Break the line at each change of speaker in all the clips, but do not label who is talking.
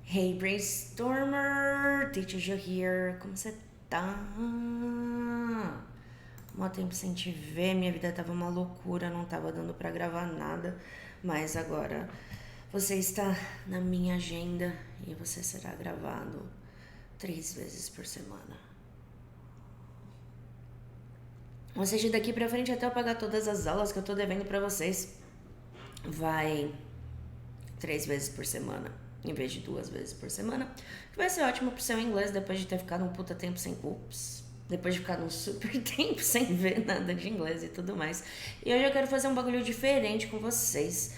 Hey Brainstormer, Teacher Jo here, como você tá? Mó tempo sem te ver, minha vida tava uma loucura, não tava dando pra gravar nada, mas agora você está na minha agenda e você será gravado 3 vezes por semana. Ou seja, daqui pra frente até eu pagar todas as aulas que eu tô devendo pra vocês, vai 3 vezes por semana, em vez de 2 vezes por semana, que vai ser ótimo pro seu inglês depois de ter ficado um puta tempo sem depois de ficar um super tempo sem ver nada de inglês e tudo mais. E hoje eu quero fazer um bagulho diferente com vocês.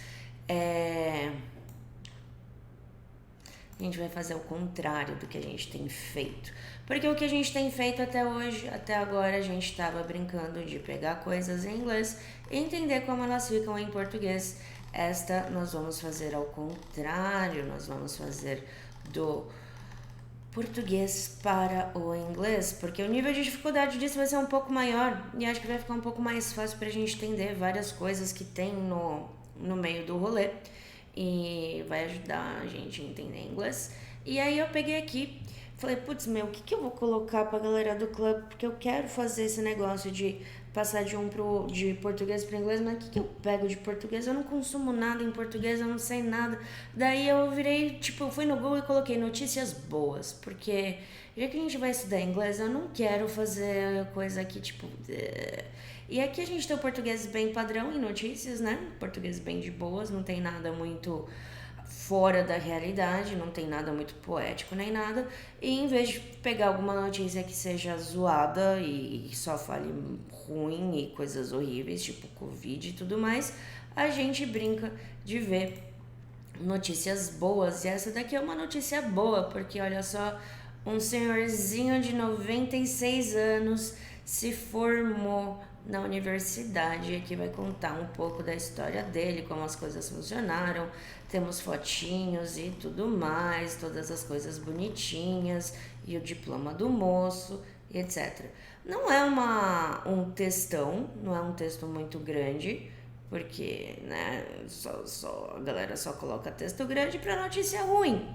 A gente vai fazer o contrário do que a gente tem feito. Porque o que a gente tem feito até hoje, até agora, a gente estava brincando de pegar coisas em inglês e entender como elas ficam em português. Esta nós vamos fazer ao contrário, nós vamos fazer do português para o inglês, porque o nível de dificuldade disso vai ser um pouco maior e acho que vai ficar um pouco mais fácil pra gente entender várias coisas que tem no meio do rolê e vai ajudar a gente a entender inglês. E aí eu peguei aqui, falei, putz, meu, o que eu vou colocar pra galera do clube? Porque eu quero fazer esse negócio de passar de português para inglês, mas o que eu pego de português? Eu não consumo nada em português, eu não sei nada. Daí eu virei, tipo, fui no Google e coloquei notícias boas, porque já que a gente vai estudar inglês, eu não quero fazer coisa aqui, tipo... E aqui a gente tem o português bem padrão em notícias, né? Português bem de boas, não tem nada muito fora da realidade, não tem nada muito poético nem nada. E em vez de pegar alguma notícia que seja zoada e só fale ruim e coisas horríveis, tipo Covid e tudo mais, a gente brinca de ver notícias boas. E essa daqui é uma notícia boa, porque olha só, um senhorzinho de 96 anos se formou na universidade. Aqui vai contar um pouco da história dele, como as coisas funcionaram. Temos fotinhos e tudo mais, todas as coisas bonitinhas e o diploma do moço e etc. Não é um textão, não é um texto muito grande, porque, né, a galera só coloca texto grande pra notícia ruim.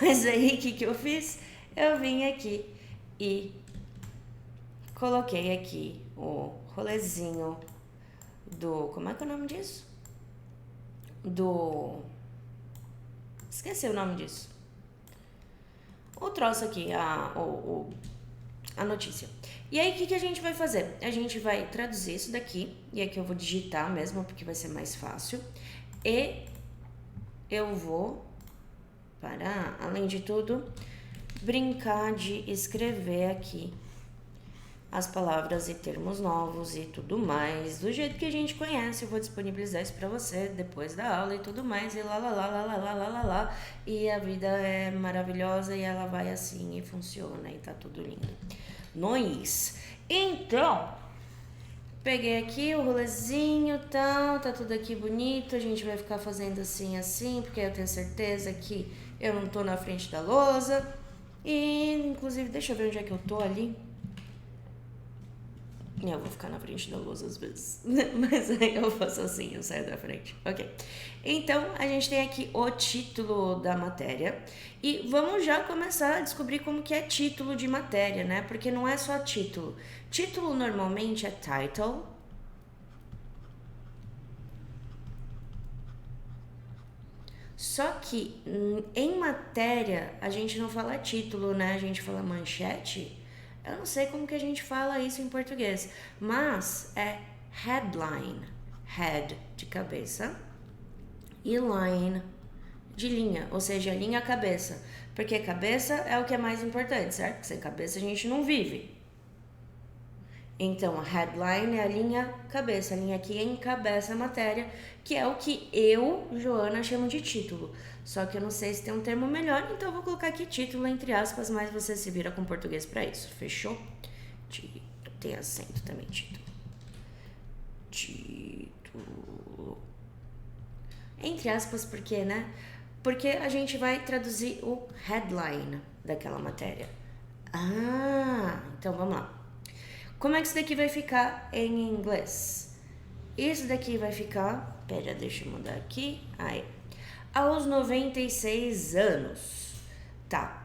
Mas aí, o que eu fiz? Eu vim aqui e coloquei aqui o rolezinho do... Como é que é o nome disso? Esqueci o nome disso. O troço aqui, a notícia. E aí, o que a gente vai fazer? A gente vai traduzir isso daqui, e aqui eu vou digitar mesmo, porque vai ser mais fácil. E eu vou, para, além de tudo, brincar de escrever aqui as palavras e termos novos e tudo mais, do jeito que a gente conhece. Eu vou disponibilizar isso pra você depois da aula e tudo mais, e lá, lá, lá, lá, lá, lá, lá, lá, lá. E a vida é maravilhosa e ela vai assim e funciona e tá tudo lindo. Nós. Então, peguei aqui o rolezinho e tal, tá tudo aqui bonito, a gente vai ficar fazendo assim, assim, porque eu tenho certeza que eu não tô na frente da lousa. E, inclusive, deixa eu ver onde é que eu tô ali. Eu vou ficar na frente da lousa às vezes. Mas aí eu faço assim, eu saio da frente. Ok. Então, a gente tem aqui o título da matéria. E vamos já começar a descobrir como que é título de matéria, né? Porque não é só título. Título normalmente é title. Só que em matéria a gente não fala título, né? A gente fala manchete. Eu não sei como que a gente fala isso em português, mas é headline. Head de cabeça e line de linha, ou seja, linha cabeça. Porque cabeça é o que é mais importante, certo? Sem cabeça a gente não vive. Então, a headline é a linha cabeça, a linha que encabeça a matéria, que é o que eu, Joana, chamo de título. Só que eu não sei se tem um termo melhor, então eu vou colocar aqui título entre aspas, mas você se vira com português pra isso, fechou? Tem acento também, título. Título. Entre aspas, por quê, né? Porque a gente vai traduzir o headline daquela matéria. Ah, então vamos lá. Como é que isso daqui vai ficar em inglês? Isso daqui vai ficar... Pera, deixa eu mudar aqui. Aí. aos 96 anos. Tá.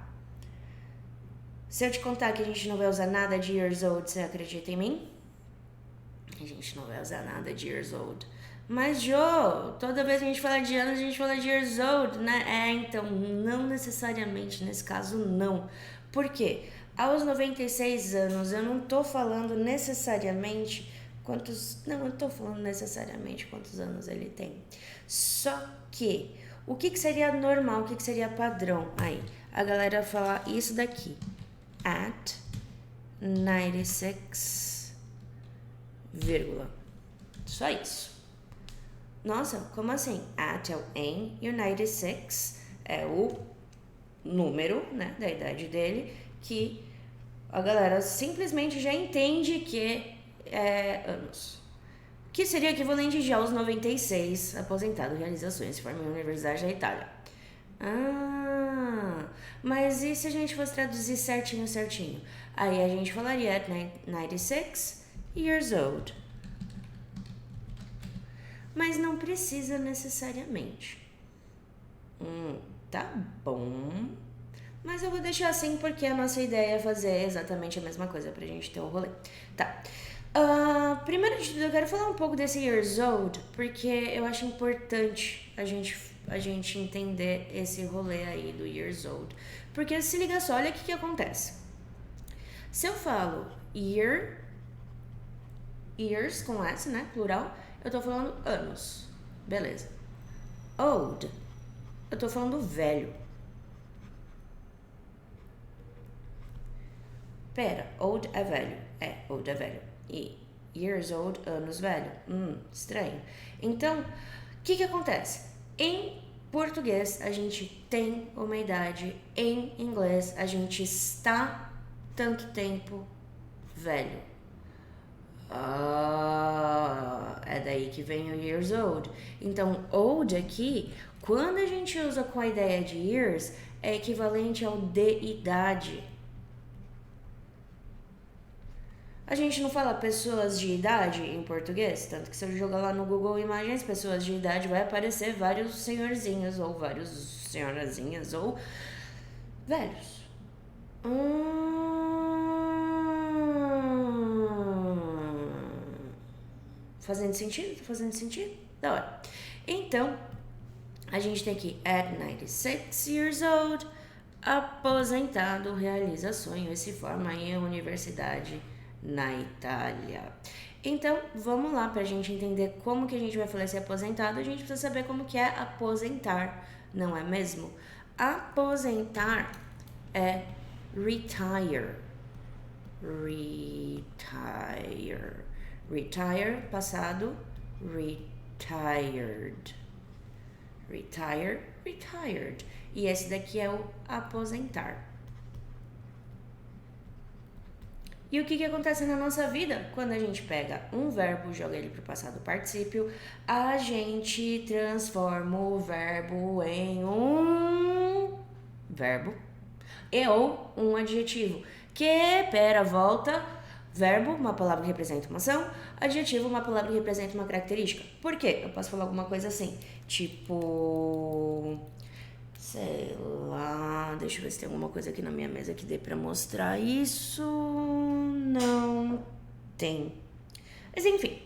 Se eu te contar que a gente não vai usar nada de years old, você acredita em mim? A gente não vai usar nada de years old. Mas, Joe, toda vez que a gente fala de anos, a gente fala de years old, né? Então, não necessariamente, nesse caso, não. Por quê? Aos 96 anos, eu não tô falando necessariamente quantos... Não, eu tô falando necessariamente quantos anos ele tem. Só que, o que seria normal, o que seria padrão? Aí, a galera falar isso daqui. At 96, vírgula. Só isso. Nossa, como assim? At é o em e o 96 é o número, né, da idade dele, que a galera simplesmente já entende que é anos. Que seria equivalente já aos 96, aposentado, realizações, se forma em Universidade da Itália. Mas e se a gente fosse traduzir certinho? Aí a gente falaria at 96 years old. Mas não precisa necessariamente. Tá bom. Mas eu vou deixar assim porque a nossa ideia é fazer exatamente a mesma coisa pra gente ter o rolê. Tá. Primeiro de tudo, eu quero falar um pouco desse years old, porque eu acho importante a gente entender esse rolê aí do years old. Porque se liga só, olha o que acontece. Se eu falo years com S, né, plural, eu tô falando anos. Beleza. Old, eu tô falando velho. Pera, old é velho. Old é velho. E years old, anos velho. Estranho. Então, o que acontece? Em português, a gente tem uma idade. Em inglês, a gente está tanto tempo velho. É daí que vem o years old. Então, old aqui, quando a gente usa com a ideia de years, é equivalente ao de idade. A gente não fala pessoas de idade em português, tanto que se eu jogar lá no Google Imagens, pessoas de idade, vai aparecer vários senhorzinhos, ou vários senhorazinhas, ou velhos. Fazendo sentido? Fazendo sentido? Da hora. Então, a gente tem aqui at 96 years old, aposentado, realiza sonho e se forma em universidade na Itália. Então, vamos lá pra gente entender como que a gente vai falar esse aposentado, a gente precisa saber como que é aposentar, não é mesmo? Aposentar é retire. Retire, passado, retired. Retired. E esse daqui é o aposentar. E o que acontece na nossa vida? Quando a gente pega um verbo, joga ele para o passado particípio, a gente transforma o verbo em um verbo ou um adjetivo. Volta, verbo, uma palavra que representa uma ação, adjetivo, uma palavra que representa uma característica. Por quê? Eu posso falar alguma coisa assim, tipo... sei lá, deixa eu ver se tem alguma coisa aqui na minha mesa que dê pra mostrar isso. Não tem. Mas enfim,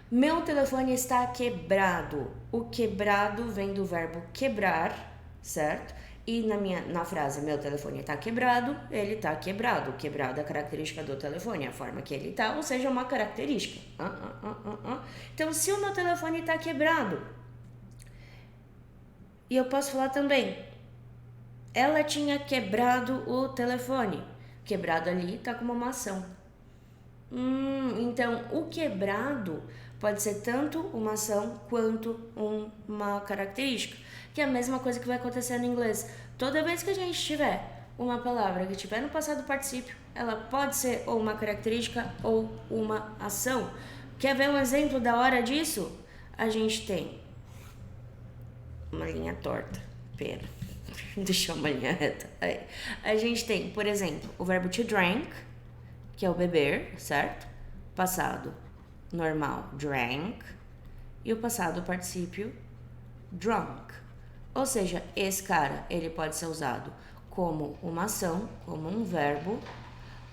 meu telefone está quebrado. O quebrado vem do verbo quebrar, certo? E na frase, meu telefone está quebrado, ele está quebrado. Quebrado é a característica do telefone, a forma que ele está, ou seja, uma característica. Então, se o meu telefone está quebrado, e eu posso falar também, ela tinha quebrado o telefone. Quebrado ali tá como uma ação. Então, o quebrado pode ser tanto uma ação quanto uma característica. Que é a mesma coisa que vai acontecer no inglês. Toda vez que a gente tiver uma palavra que tiver no passado particípio, ela pode ser ou uma característica ou uma ação. Quer ver um exemplo da hora disso? A gente tem uma linha torta. Pera. Deixa uma linha reta. Aí. A gente tem, por exemplo, o verbo to drink, que é o beber, certo? Passado normal, drank. E o passado particípio, drunk. Ou seja, esse cara, ele pode ser usado como uma ação, como um verbo,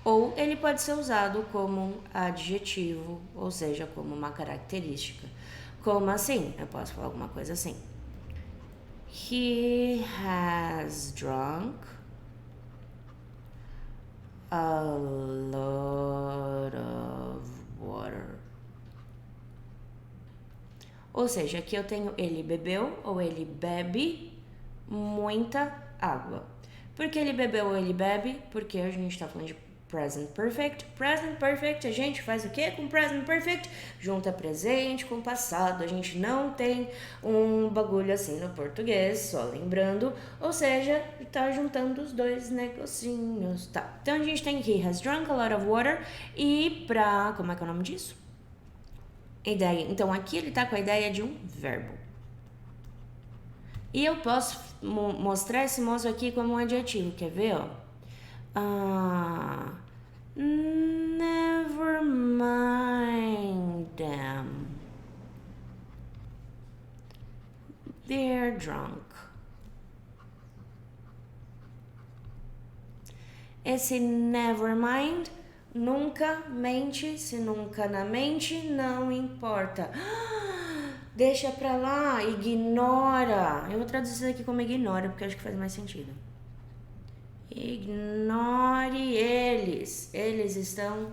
ou ele pode ser usado como um adjetivo, ou seja, como uma característica. Como assim? Eu posso falar alguma coisa assim. He has drunk a lot of water. Ou seja, aqui eu tenho ele bebeu ou ele bebe muita água. Por que ele bebeu ou ele bebe? Porque a gente está falando de present perfect. Present perfect, a gente faz o quê com present perfect? Junta presente com passado. A gente não tem um bagulho assim no português, só lembrando. Ou seja, tá juntando os dois negocinhos. Tá. Então a gente tem he has drunk a lot of water. E pra... como é que é o nome disso? Ideia. Então aqui ele tá com a ideia de um verbo. E eu posso mostrar esse moço aqui como um adjetivo. Quer ver, ó? Never mind them. They're drunk. Esse never mind, nunca mente, se nunca na mente, não importa. Deixa pra lá, ignora. Eu vou traduzir isso aqui como ignora, porque eu acho que faz mais sentido. Ignore eles. Eles estão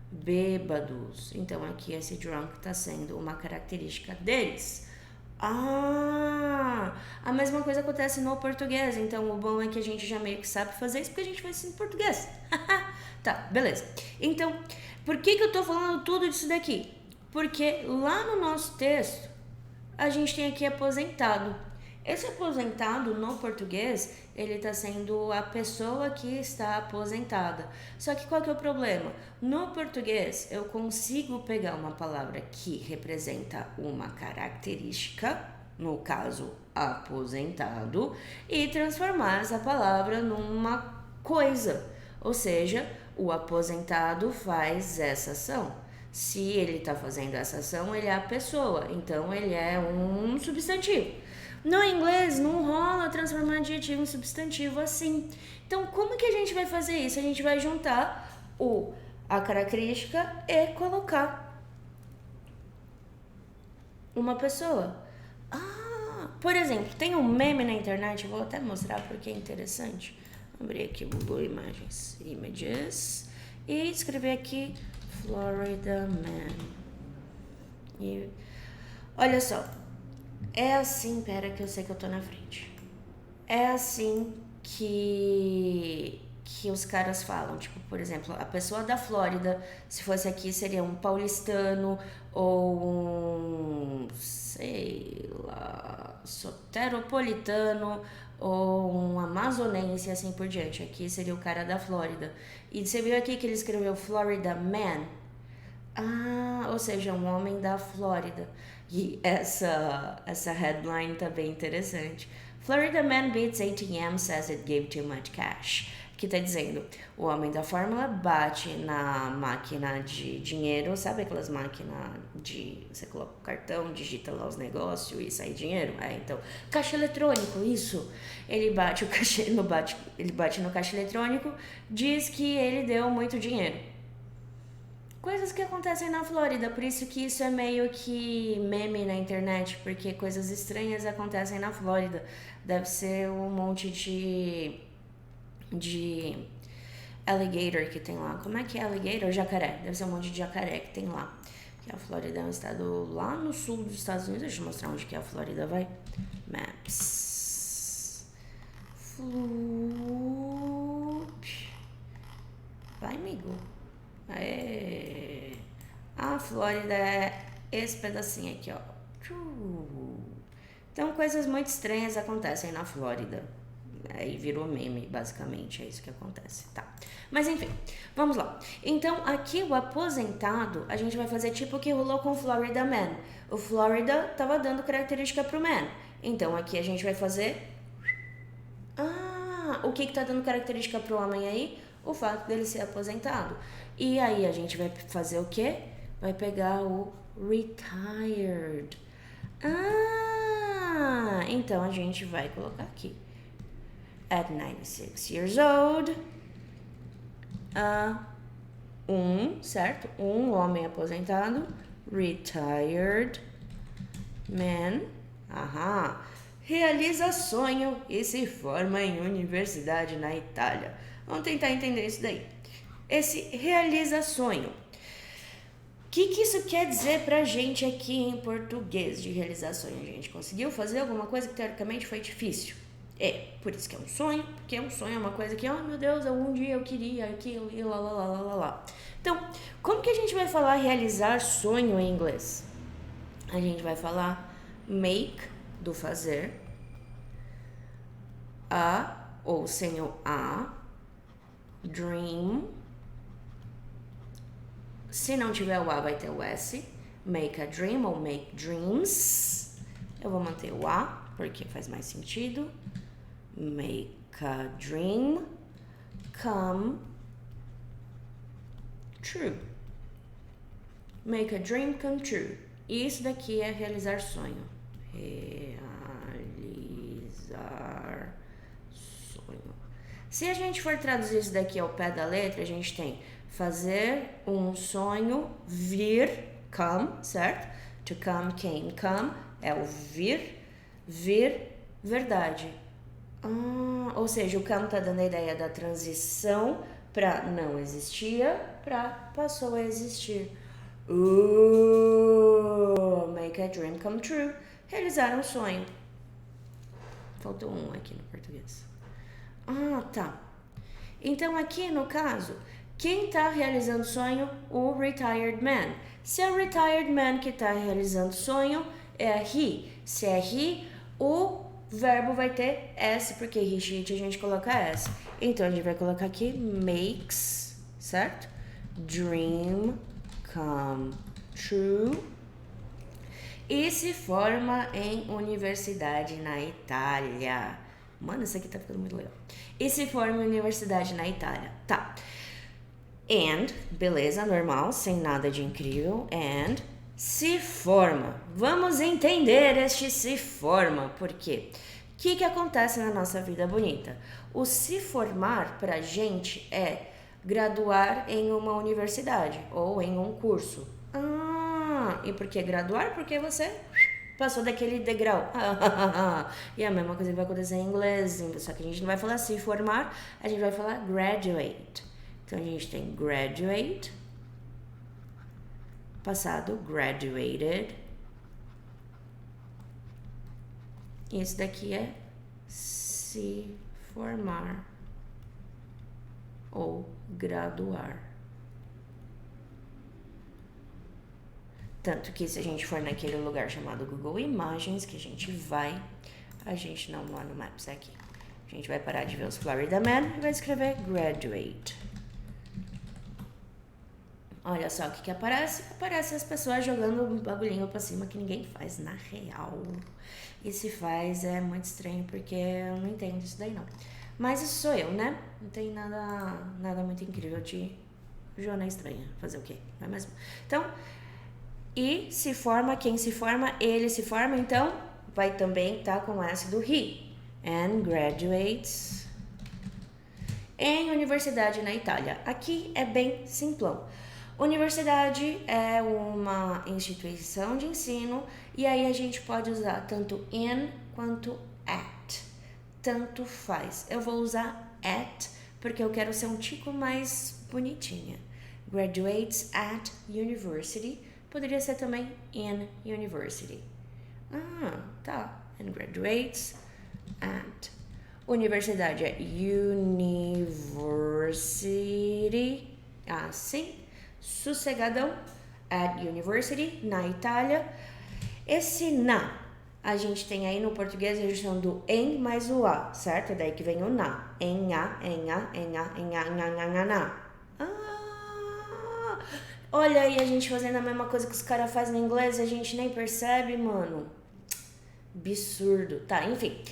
bêbados. Então aqui esse drunk está sendo uma característica deles. A mesma coisa acontece no português. Então o bom é que a gente já meio que sabe fazer isso porque a gente faz isso em português. Tá, beleza. Então, por que eu tô falando tudo disso daqui? Porque lá no nosso texto a gente tem aqui aposentado. Esse aposentado no português, ele está sendo a pessoa que está aposentada. Só que qual que é o problema? No português, eu consigo pegar uma palavra que representa uma característica, no caso, aposentado, e transformar essa palavra numa coisa. Ou seja, o aposentado faz essa ação. Se ele está fazendo essa ação, ele é a pessoa. Então, ele é um substantivo. No inglês, não rola transformar adjetivo em substantivo assim. Então, como que a gente vai fazer isso? A gente vai juntar a característica e colocar uma pessoa. Por exemplo, tem um meme na internet, vou até mostrar porque é interessante. Vou abrir aqui o Google Imagens, Images, e escrever aqui Florida Man. E olha só. É assim, pera que eu sei que eu tô na frente. É assim que os caras falam. Tipo, por exemplo, a pessoa da Flórida, se fosse aqui, seria um paulistano ou um, sei lá, soteropolitano ou um amazonense e assim por diante. Aqui seria o cara da Flórida. E você viu aqui que ele escreveu Florida Man? Ou seja, um homem da Flórida. E essa headline tá bem interessante. Florida man beats ATM, says it gave too much cash. Que tá dizendo, o homem da fórmula bate na máquina de dinheiro, sabe aquelas máquinas de... Você coloca o cartão, digita lá os negócios e sai dinheiro? Então, caixa eletrônico, isso. Ele bate no caixa eletrônico, diz que ele deu muito dinheiro. Coisas que acontecem na Flórida, por isso que isso é meio que meme na internet, porque coisas estranhas acontecem na Flórida. Deve ser um monte de alligator que tem lá. Como é que é alligator? Jacaré. Deve ser um monte de jacaré que tem lá. Que a Flórida é um estado lá no sul dos Estados Unidos. Deixa eu mostrar onde que é a Flórida, vai. Maps. Vai, amigo. A Flórida é esse pedacinho aqui, ó. Então, coisas muito estranhas acontecem na Flórida. Aí virou meme, basicamente, é isso que acontece, tá? Mas enfim, vamos lá. Então, aqui o aposentado, a gente vai fazer tipo o que rolou com o Florida Man. O Florida tava dando característica pro man. Então, aqui a gente vai fazer... o que tá dando característica pro homem aí? O fato dele ser aposentado. E aí a gente vai fazer o quê? Vai pegar o retired. Então a gente vai colocar aqui. At 96 years old, certo? Um homem aposentado, retired man, realiza sonho e se forma em universidade na Itália. Vamos tentar entender isso daí. Esse realiza sonho. O que isso quer dizer pra gente aqui em português de realizar sonho? A gente conseguiu fazer alguma coisa que teoricamente foi difícil? Por isso que é um sonho, porque um sonho é uma coisa que, meu Deus, algum dia eu queria aquilo e lá. Então, como que a gente vai falar realizar sonho em inglês? A gente vai falar make, do fazer, ou sem o dream. Se não tiver o vai ter o S. Make a dream ou make dreams. Eu vou manter o porque faz mais sentido. Make a dream come true. Make a dream come true. Isso daqui é realizar sonho. Realizar sonho. Se a gente for traduzir isso daqui ao pé da letra, a gente tem fazer um sonho vir, come, certo? To come, came, come, é o vir, verdade. Ou seja, o come tá dando a ideia da transição pra não existia, pra passou a existir. Make a dream come true. Realizar um sonho. Faltou um aqui no português. Tá. Então aqui no caso, quem tá realizando sonho? O retired man. Se é o retired man que tá realizando sonho, é he. Se é he, o verbo vai ter S, porque he, she, a gente coloca S. Então a gente vai colocar aqui makes, certo? Dream come true. E se forma em universidade na Itália. Mano, isso aqui tá ficando muito legal. E se forma em universidade na Itália. Tá. And, beleza, normal, sem nada de incrível. And se forma. Vamos entender este se forma. Por quê? O que acontece na nossa vida bonita? O se formar pra gente é graduar em uma universidade ou em um curso. E por que graduar? Porque você passou daquele degrau. E a mesma coisa que vai acontecer em inglês, só que a gente não vai falar se formar, a gente vai falar graduate. Então a gente tem graduate, passado graduated. Isso daqui é se formar ou graduar. Tanto que se a gente for naquele lugar chamado Google Imagens, que a gente não lá no Maps aqui. A gente vai parar de ver os Florida Man e vai escrever graduate. Olha só o que aparece. Aparece as pessoas jogando um bagulhinho pra cima que ninguém faz na real. E se faz é muito estranho porque eu não entendo isso daí não. Mas isso sou eu, né? Não tem nada muito incrível de Joana estranha. Fazer o quê? Não é mesmo? Então, e se forma, quem se forma, ele se forma, então vai também estar com o S do he. And graduates em universidade na Itália. Aqui é bem simplão. Universidade é uma instituição de ensino e aí a gente pode usar tanto in quanto at. Tanto faz. Eu vou usar at porque eu quero ser um tico mais bonitinha. Graduates at university. Poderia ser também in university. Tá. And graduates at. Universidade é university. Assim. Sossegadão. At university. Na Itália. Esse na. A gente tem aí no português a junção do em mais o a, certo? É daí que vem o na. Em a, na. Olha aí a gente fazendo a mesma coisa que os caras fazem no inglês e a gente nem percebe, mano. Absurdo. Tá, enfim.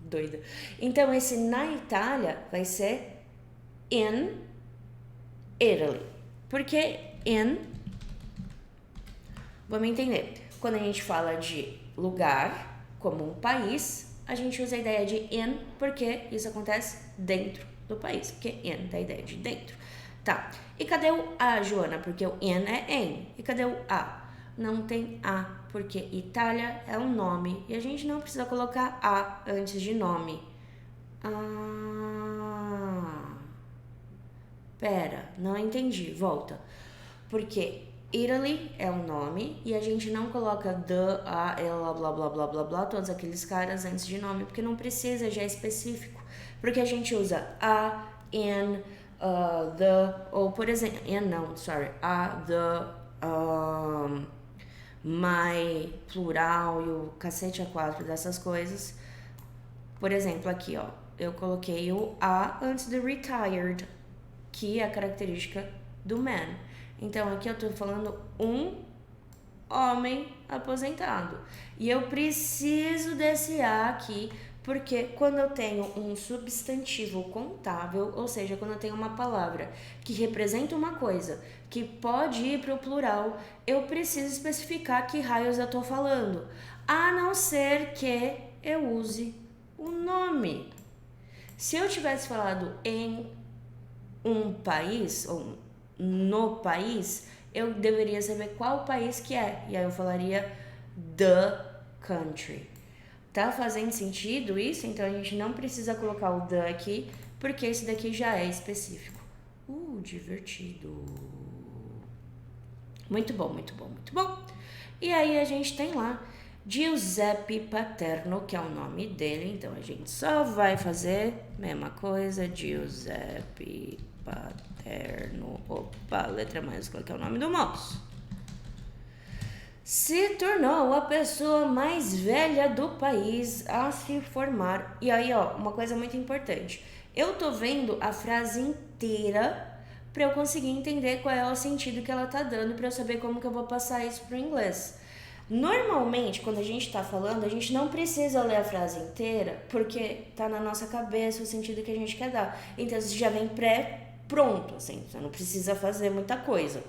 Doida. Então, esse na Itália vai ser in Italy. Porque in... Vamos entender. Quando a gente fala de lugar, como um país, a gente usa a ideia de in, porque isso acontece dentro do país, porque in dá a ideia de dentro. Tá, e cadê o a, Joana? Porque o in é em. E cadê o a? Não tem a, porque Itália é um nome e a gente não precisa colocar a antes de nome. Pera, não entendi, volta. Porque Italy é um nome e a gente não coloca the, a, ela, blá, blá, blá, blá, blá, todos aqueles caras antes de nome, porque não precisa, já é específico. Porque a gente usa a, in, the, ou por exemplo, in não, sorry, a, the, my, plural e o cacete a quatro dessas coisas. Por exemplo, aqui, ó, eu coloquei o a antes do retired, que é a característica do man. Então, aqui eu tô falando um homem aposentado. E eu preciso desse a aqui, porque quando eu tenho um substantivo contável, ou seja, quando eu tenho uma palavra que representa uma coisa que pode ir para o plural, eu preciso especificar que raios eu tô falando, a não ser que eu use o nome. Se eu tivesse falado em um país, ou no país, eu deveria saber qual país que é. E aí eu falaria the country. Tá fazendo sentido isso? Então a gente não precisa colocar o the aqui, porque esse daqui já é específico. Divertido. Muito bom, muito bom, muito bom. E aí a gente tem lá Giuseppe Paterno, que é o nome dele. Então a gente só vai fazer mesma coisa, Giuseppe Paterno. Opa, letra maiúscula, que é o nome do moço. Se tornou a pessoa mais velha do país a se formar. E aí, ó, uma coisa muito importante. Eu tô vendo a frase inteira para eu conseguir entender qual é o sentido que ela tá dando, para eu saber como que eu vou passar isso pro inglês. Normalmente, quando a gente tá falando, a gente não precisa ler a frase inteira, porque tá na nossa cabeça o sentido que a gente quer dar. Então, isso já vem pré-pronto, assim, você não precisa fazer muita coisa.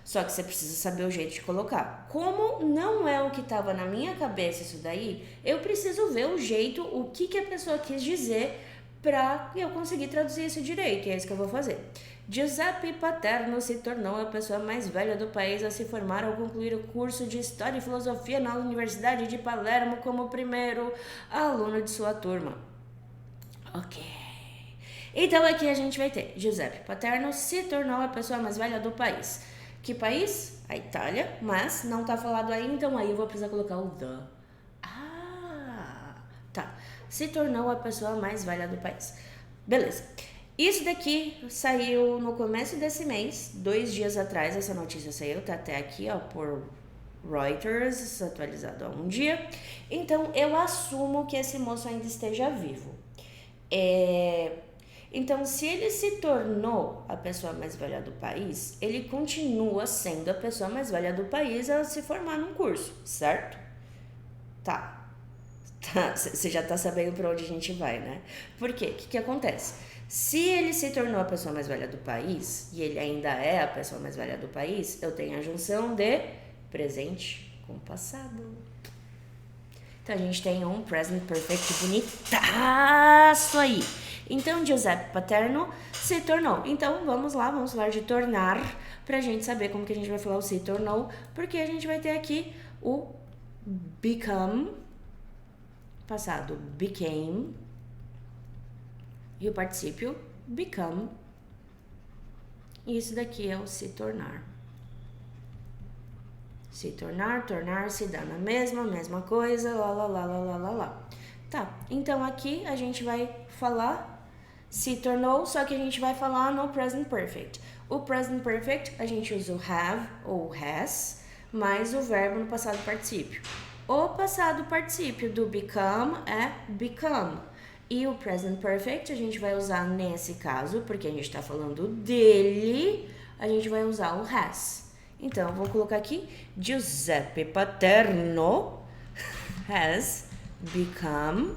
Só que você precisa saber o jeito de colocar. Como não é o que estava na minha cabeça isso daí, eu preciso ver o jeito, o que a pessoa quis dizer para eu conseguir traduzir isso direito. E é isso que eu vou fazer. Giuseppe Paterno se tornou a pessoa mais velha do país a se formar ao concluir o curso de História e Filosofia na Universidade de Palermo como primeiro aluno de sua turma. Ok. Então aqui a gente vai ter Giuseppe Paterno se tornou a pessoa mais velha do país. Que país? A Itália, mas não tá falado aí, então aí eu vou precisar colocar o the. Tá. Se tornou a pessoa mais velha do país. Beleza. Isso daqui saiu no começo desse mês, 2 dias atrás essa notícia saiu, tá até aqui, ó, por Reuters, atualizado há um dia. Então, eu assumo que esse moço ainda esteja vivo. Então, se ele se tornou a pessoa mais velha do país, ele continua sendo a pessoa mais velha do país a se formar num curso, certo? Tá. Você já tá sabendo pra onde a gente vai, né? Por quê? O que acontece? Se ele se tornou a pessoa mais velha do país, e ele ainda é a pessoa mais velha do país, eu tenho a junção de presente com passado. Então, a gente tem um present perfect bonitaço aí. Então, Giuseppe Paterno se tornou. Então, vamos falar de tornar, pra gente saber como que a gente vai falar o se tornou, porque a gente vai ter aqui o become, passado became, e o particípio become. E isso daqui é o se tornar. Se tornar, tornar-se, dá na mesma coisa, lá. Tá, então aqui a gente vai falar se tornou, só que a gente vai falar no present perfect. O present perfect, a gente usa o have ou has, mais o verbo no passado particípio. O passado particípio do become é become. E o present perfect a gente vai usar nesse caso, porque a gente está falando dele, a gente vai usar o has. Então, vou colocar aqui, Giuseppe Paterno has become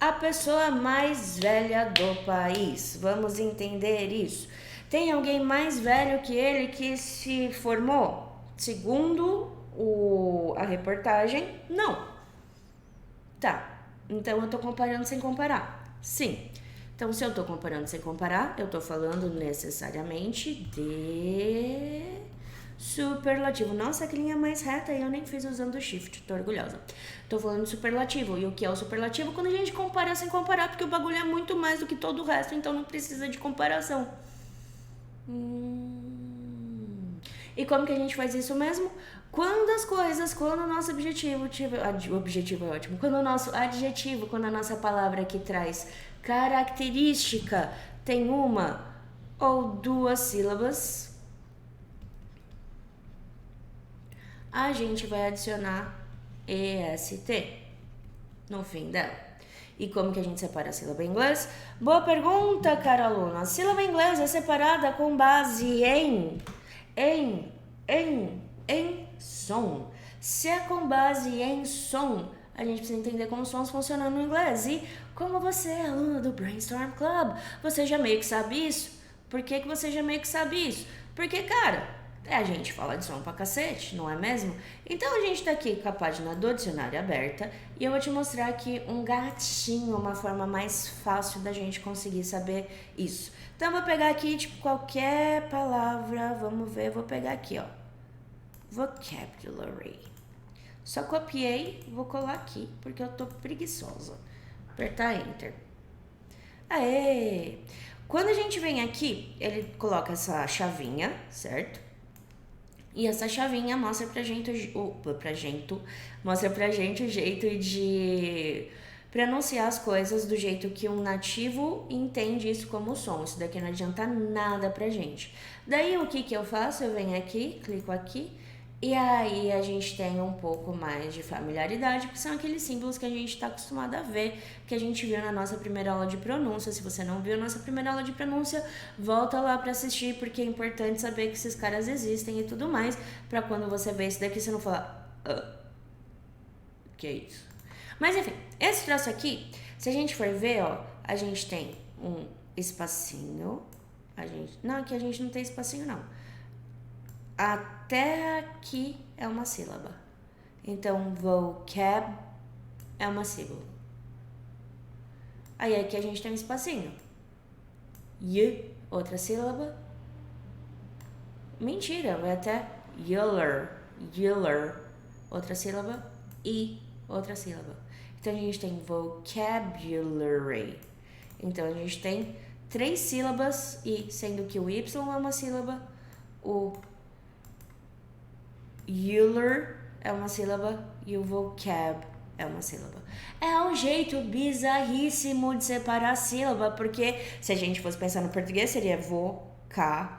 a pessoa mais velha do país. Vamos entender isso. Tem alguém mais velho que ele que se formou? Segundo a reportagem, não. Tá, então eu tô comparando sem comparar. Sim. Então, se eu tô comparando sem comparar, eu tô falando necessariamente de superlativo. Nossa, que linha mais reta, e eu nem fiz usando o shift, tô orgulhosa. Tô falando de superlativo. E o que é o superlativo? Quando a gente compara sem comparar, porque o bagulho é muito mais do que todo o resto, então não precisa de comparação. E como que a gente faz isso mesmo? Quando o nosso objetivo objetivo é ótimo, quando o nosso adjetivo, quando a nossa palavra que traz característica tem uma ou duas sílabas, a gente vai adicionar EST no fim dela. E como que a gente separa a sílaba em inglês? Boa pergunta, cara aluna. A sílaba em inglês é separada com base em som. Se é com base em som, a gente precisa entender como sons funcionam no inglês. E como você é aluna do Brainstorm Club, você já meio que sabe isso. Por que você já meio que sabe isso? Porque, cara, a gente fala de som pra cacete, não é mesmo? Então a gente tá aqui com a página do dicionário aberta e eu vou te mostrar aqui um gatinho, uma forma mais fácil da gente conseguir saber isso. Então eu vou pegar aqui, tipo, qualquer palavra, vamos ver, vou pegar aqui, ó. Vocabulary. Só copiei, vou colar aqui, porque eu tô preguiçosa. Apertar Enter. Aê! Quando a gente vem aqui, ele coloca essa chavinha, certo? E essa chavinha mostra pra gente o jeito de pronunciar as coisas do jeito que um nativo entende isso como som. Isso daqui não adianta nada pra gente. Daí o que eu faço? Eu venho aqui, clico aqui, e aí a gente tem um pouco mais de familiaridade, que são aqueles símbolos que a gente está acostumado a ver, que a gente viu na nossa primeira aula de pronúncia. Se você não viu a nossa primeira aula de pronúncia, volta lá para assistir, porque é importante saber que esses caras existem e tudo mais, para quando você ver isso daqui, você não falar, que é isso? Mas enfim, esse troço aqui, se a gente for ver, ó, a gente tem um espacinho, não, aqui a gente não tem espacinho não. Até aqui é uma sílaba. Então, vocab é uma sílaba. Aí aqui a gente tem um espacinho. Y, outra sílaba. Mentira, vai até yeller, outra sílaba. E, outra sílaba. Então a gente tem vocabulary. Então a gente tem 3 sílabas, e sendo que o Y é uma sílaba, o Euler é uma sílaba e o vocab é uma sílaba. É um jeito bizarríssimo de separar a sílaba, porque se a gente fosse pensar no português seria vocabulary.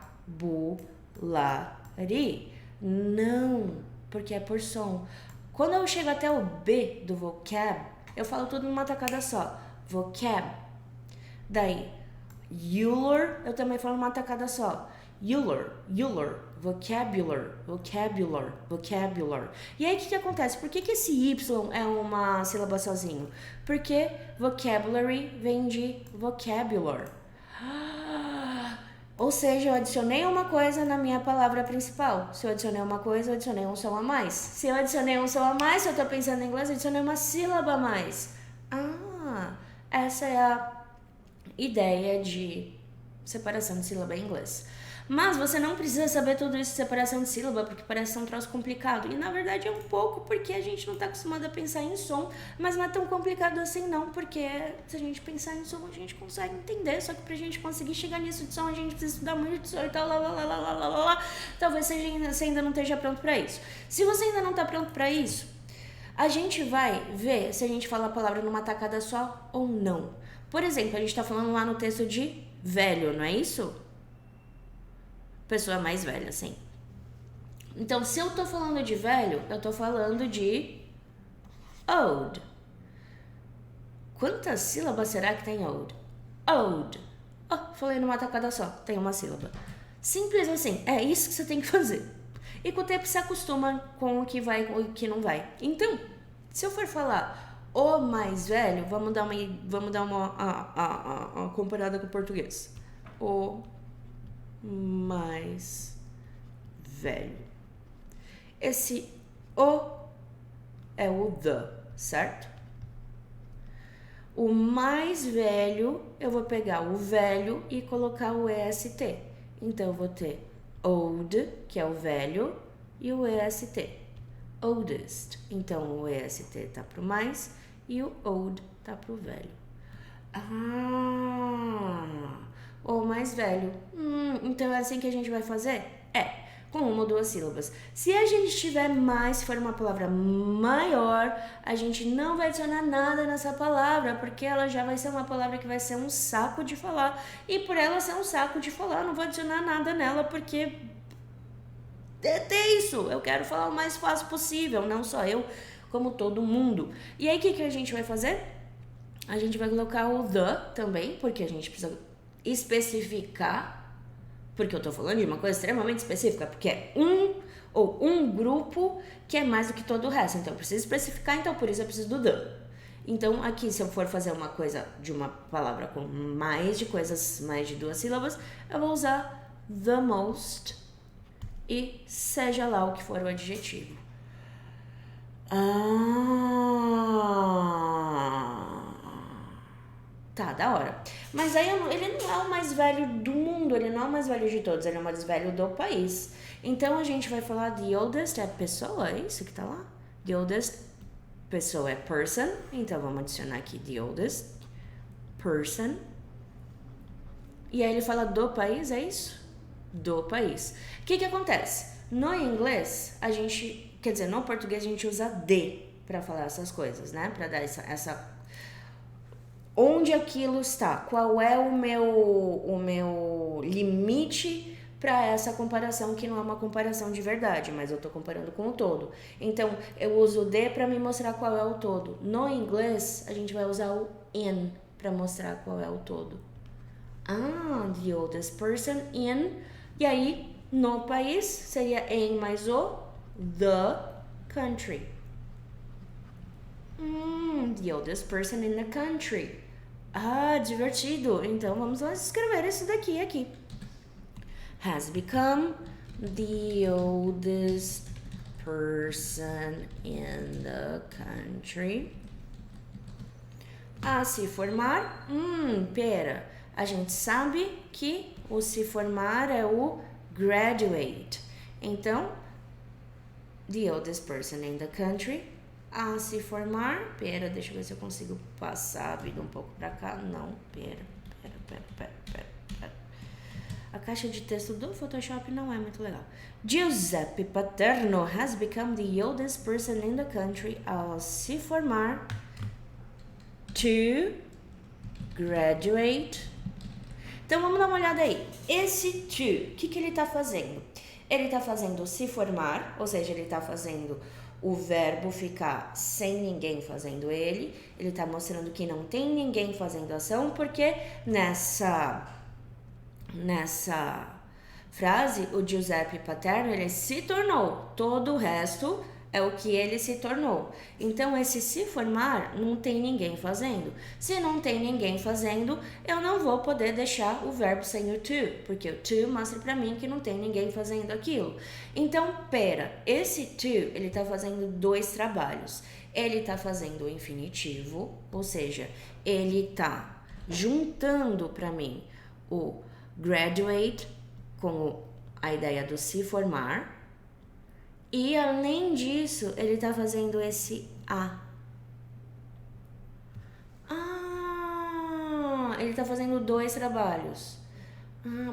Não, porque é por som. Quando eu chego até o B do vocab, eu falo tudo numa tacada só. Vocab. Daí, Euler, eu também falo numa tacada só. Euler, vocabulary. E aí o que acontece? Por que esse Y é uma sílaba sozinho? Porque vocabulary vem de vocabulary. Ou seja, eu adicionei uma coisa na minha palavra principal. Se eu adicionei uma coisa, eu adicionei um som a mais. Se eu adicionei um som a mais, se eu tô pensando em inglês, eu adicionei uma sílaba a mais. Essa é a ideia de separação de sílaba em inglês. Mas você não precisa saber tudo isso de separação de sílaba, porque parece um troço complicado. E na verdade é um pouco porque a gente não tá acostumado a pensar em som, mas não é tão complicado assim não, porque se a gente pensar em som a gente consegue entender, só que pra gente conseguir chegar nisso de som a gente precisa estudar muito de som e tal, Talvez você ainda não esteja pronto pra isso. Se você ainda não tá pronto pra isso, a gente vai ver se a gente fala a palavra numa tacada só ou não. Por exemplo, a gente tá falando lá no texto de velho, não é isso? Pessoa mais velha, sim. Então, se eu tô falando de velho, eu tô falando de old. Quantas sílabas será que tem old? Old. Falei numa tacada só, tem uma sílaba. Simples assim, é isso que você tem que fazer. E com o tempo você acostuma com o que vai e o que não vai. Então, se eu for falar o mais velho, vamos dar uma comparada com o português. O mais velho. Esse o é o the, certo? O mais velho, eu vou pegar o velho e colocar o EST. Então, eu vou ter old, que é o velho, e o EST. Oldest. Então, o EST tá pro mais e o old tá pro velho. O mais velho. Então é assim que a gente vai fazer? Com uma ou duas sílabas. Se a gente tiver mais, se for uma palavra maior, a gente não vai adicionar nada nessa palavra, porque ela já vai ser uma palavra que vai ser um saco de falar. E por ela ser um saco de falar, eu não vou adicionar nada nela, porque é isso. Eu quero falar o mais fácil possível, não só eu, como todo mundo. E aí, o que a gente vai fazer? A gente vai colocar o the também, porque a gente precisa especificar, porque eu tô falando de uma coisa extremamente específica, porque é um grupo que é mais do que todo o resto. Então, eu preciso especificar, então por isso eu preciso do the. Então, aqui, se eu for fazer uma coisa de uma palavra com mais de duas sílabas, eu vou usar the most e seja lá o que for o adjetivo. Tá, da hora. Mas aí ele não é o mais velho do mundo, ele não é o mais velho de todos, ele é o mais velho do país. Então a gente vai falar the oldest é pessoa, é isso que tá lá? The oldest pessoa é person, então vamos adicionar aqui the oldest person. E aí ele fala do país, é isso? Do país. O que acontece? No inglês, a gente, quer dizer, no português a gente usa de pra falar essas coisas, né? Pra dar essa onde aquilo está, qual é o meu limite para essa comparação, que não é uma comparação de verdade, mas eu estou comparando com o todo. Então, eu uso o de para me mostrar qual é o todo. No inglês, a gente vai usar o in para mostrar qual é o todo. The oldest person in. E aí, no país, seria em mais o the country. The oldest person in the country. Divertido. Então vamos lá escrever isso daqui aqui. Has become the oldest person in the country. A se formar. Pera. A gente sabe que o se formar é o graduate. Então, the oldest person in the country. A se formar. Pera, deixa eu ver se eu consigo passar a vida um pouco pra cá. Não, pera. A caixa de texto do Photoshop não é muito legal. Giuseppe Paterno has become the oldest person in the country ao se formar. To graduate. Então vamos dar uma olhada aí. Esse to, o que ele tá fazendo? Ele tá fazendo se formar, ou seja, ele tá fazendo o verbo ficar sem ninguém fazendo ele. Ele tá mostrando que não tem ninguém fazendo ação, porque nessa frase, o Giuseppe Paterno, ele se tornou. Todo o resto é o que ele se tornou. Então, esse se formar, não tem ninguém fazendo. Se não tem ninguém fazendo, eu não vou poder deixar o verbo sem o to, porque o to mostra pra mim que não tem ninguém fazendo aquilo. Então, esse to, ele tá fazendo dois trabalhos. Ele tá fazendo o infinitivo, ou seja, ele tá juntando pra mim o graduate com a ideia do se formar. E além disso, ele tá fazendo esse a. Ele tá fazendo dois trabalhos.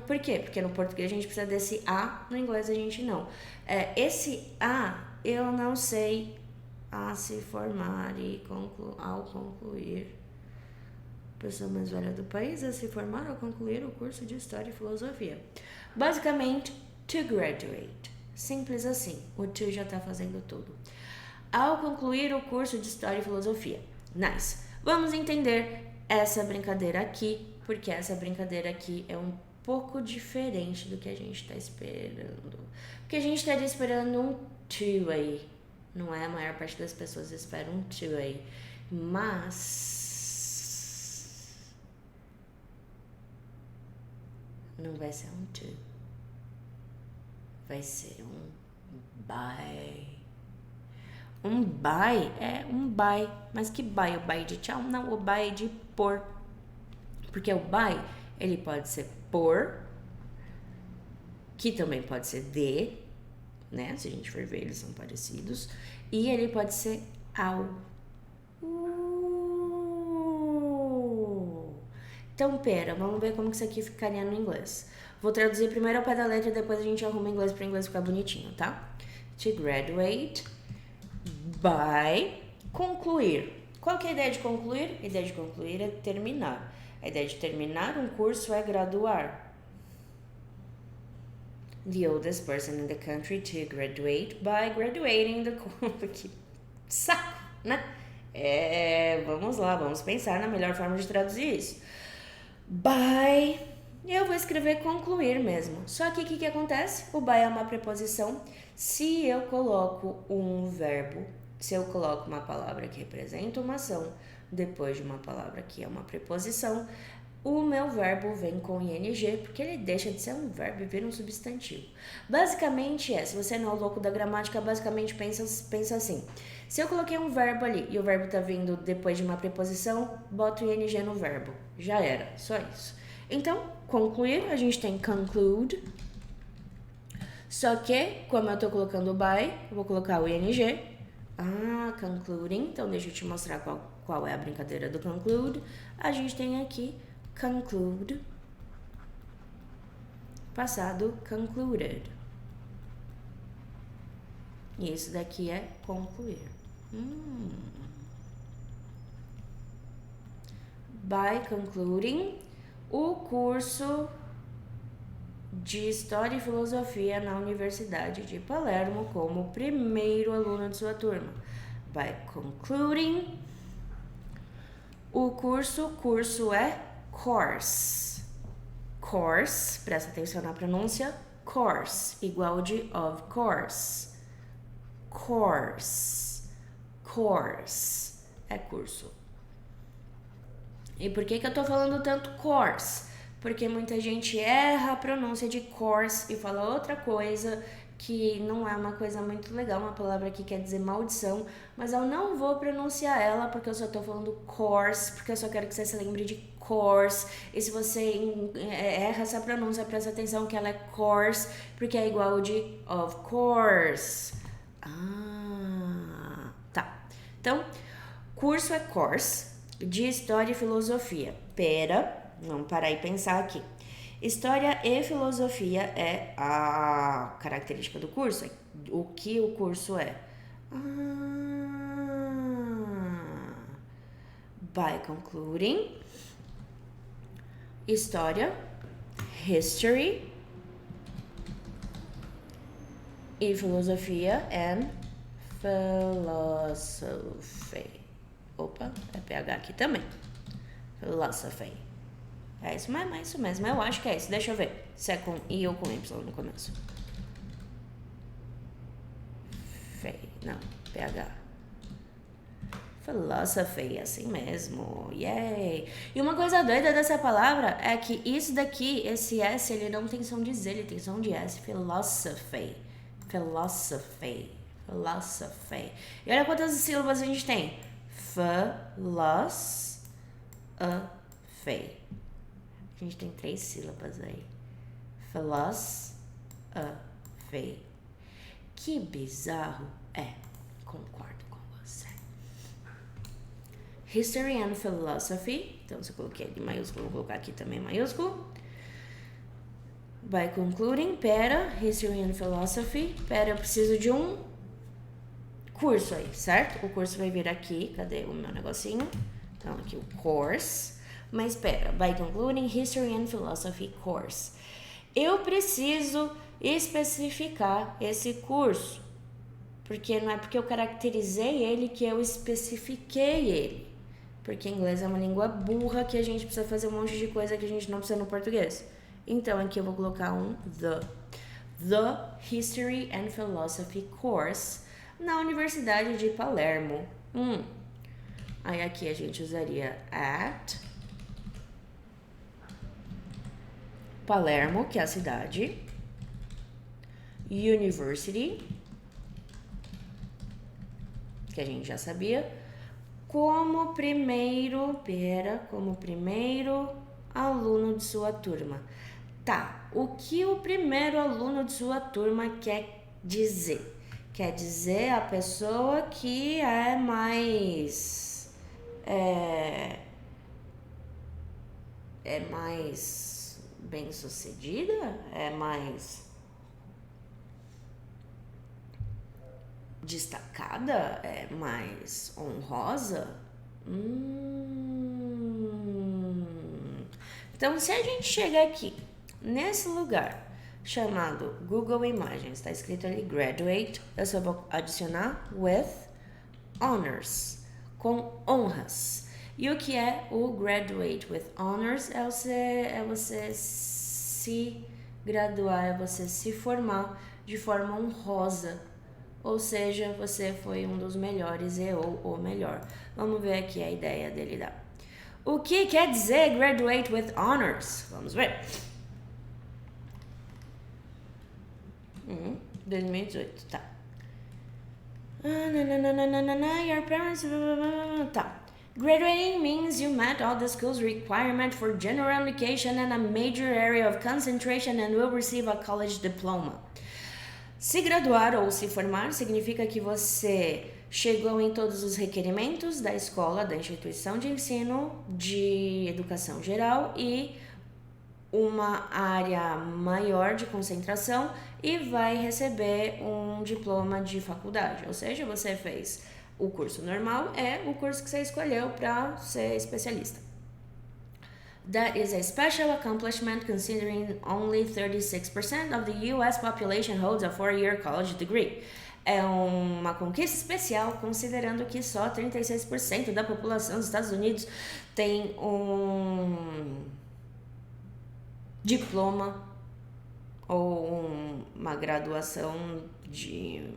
Por quê? Porque no português a gente precisa desse a, no inglês a gente não. Esse a, eu não sei. A se formar e ao concluir. Pessoa mais velha do país a se formar ao concluir o curso de História e Filosofia. Basicamente, to graduate. Simples assim, o to já tá fazendo tudo. Ao concluir o curso de História e Filosofia. Nice. Vamos entender essa brincadeira aqui, porque essa brincadeira aqui é um pouco diferente do que a gente tá esperando. Porque a gente estaria esperando um to aí. Não é? A maior parte das pessoas espera um to aí. Mas não vai ser um to. Vai ser um by. Um bye é um bye. Mas que bye? O bye de tchau? Não, o bye de por. Porque o bye, ele pode ser por, que também pode ser de, né? Se a gente for ver, eles são parecidos. E ele pode ser ao. Então, pera, vamos ver como que isso aqui ficaria no inglês. Vou traduzir primeiro ao pé da letra e depois a gente arruma inglês para inglês ficar bonitinho, tá? To graduate by concluir. Qual que é a ideia de concluir? A ideia de concluir é terminar. A ideia de terminar um curso é graduar. The oldest person in the country to graduate by graduating the course. Que saco, né? Vamos lá, vamos pensar na melhor forma de traduzir isso. By, eu vou escrever concluir mesmo. Só que o que acontece? O by é uma preposição. Se eu coloco um verbo, se eu coloco uma palavra que representa uma ação, depois de uma palavra que é uma preposição, o meu verbo vem com ing, porque ele deixa de ser um verbo e vira um substantivo. Basicamente se você não é o louco da gramática, basicamente pensa assim. Se eu coloquei um verbo ali e o verbo tá vindo depois de uma preposição, boto o ing no verbo. Já era, só isso. Então, concluir, a gente tem conclude. Só que, como eu tô colocando o by, eu vou colocar o ing. Concluding. Então, deixa eu te mostrar qual é a brincadeira do conclude. A gente tem aqui conclude, passado concluded. E isso daqui é concluir. By concluding o curso de História e Filosofia na Universidade de Palermo como primeiro aluno de sua turma. By concluding o curso é course. Course, presta atenção na pronúncia, course, igual de of course. Course é curso. E por que eu tô falando tanto course? Porque muita gente erra a pronúncia de course e fala outra coisa que não é uma coisa muito legal, uma palavra que quer dizer maldição, mas eu não vou pronunciar ela porque eu só tô falando course, porque eu só quero que você se lembre de course. E se você erra essa pronúncia, presta atenção que ela é course, porque é igual de of course. Tá. Então, curso é course de História e Filosofia. Vamos parar e pensar aqui. História e Filosofia é a característica do curso. O que o curso é? By concluding, História, History e Filosofia and Philosophy. Opa, é PH aqui também. Philosophy. É isso mesmo, eu acho que é isso. Deixa eu ver se é com I ou com Y no começo. Não, PH. Philosophy, assim mesmo. Yay! E uma coisa doida dessa palavra é que isso daqui, esse S, ele não tem som de Z, ele tem som de S. Philosophy. E olha quantas sílabas a gente tem. Philosophy. A gente tem 3 sílabas aí. Philosophy. Que bizarro. Concordo com você. History and Philosophy. Então, se eu coloquei ali maiúsculo, vou colocar aqui também maiúsculo. By concluding, History and Philosophy. Eu preciso de um curso aí, certo? O curso vai vir aqui. Cadê o meu negocinho? Então, aqui o course. Mas by concluding History and Philosophy course. Eu preciso especificar esse curso. Porque não é porque eu caracterizei ele que eu especifiquei ele. Porque inglês é uma língua burra que a gente precisa fazer um monte de coisa que a gente não precisa no português. Então, aqui eu vou colocar um the. The History and Philosophy course na Universidade de Palermo. Aí aqui a gente usaria at Palermo, que é a cidade. University. que a gente já sabia, como primeiro aluno de sua turma. Tá, o que o primeiro aluno de sua turma quer dizer? Quer dizer a pessoa que é mais... é mais bem-sucedida? É mais destacada? É mais honrosa? Então, se a gente chega aqui, nesse lugar chamado Google Imagens, está escrito ali Graduate, eu só vou adicionar with honors, com honras. E o que é o Graduate with Honors? É você se graduar, é você se formar de forma honrosa. Ou seja, você foi um dos melhores ou o melhor. Vamos ver aqui a ideia dele dar. O que quer dizer Graduate with Honors? Vamos ver. 2018, tá. Your parents... Tá. Graduating means you met all the skills requirement for general education and a major area of concentration and will receive a college diploma. Se graduar ou se formar significa que você chegou em todos os requerimentos da escola, da instituição de ensino, de educação geral e uma área maior de concentração e vai receber um diploma de faculdade. Ou seja, você fez o curso normal, é o curso que você escolheu para ser especialista. That is a special accomplishment considering only 36% of the US population holds a 4-year college degree. É uma conquista especial considerando que só 36% da população dos Estados Unidos tem um diploma ou uma graduação de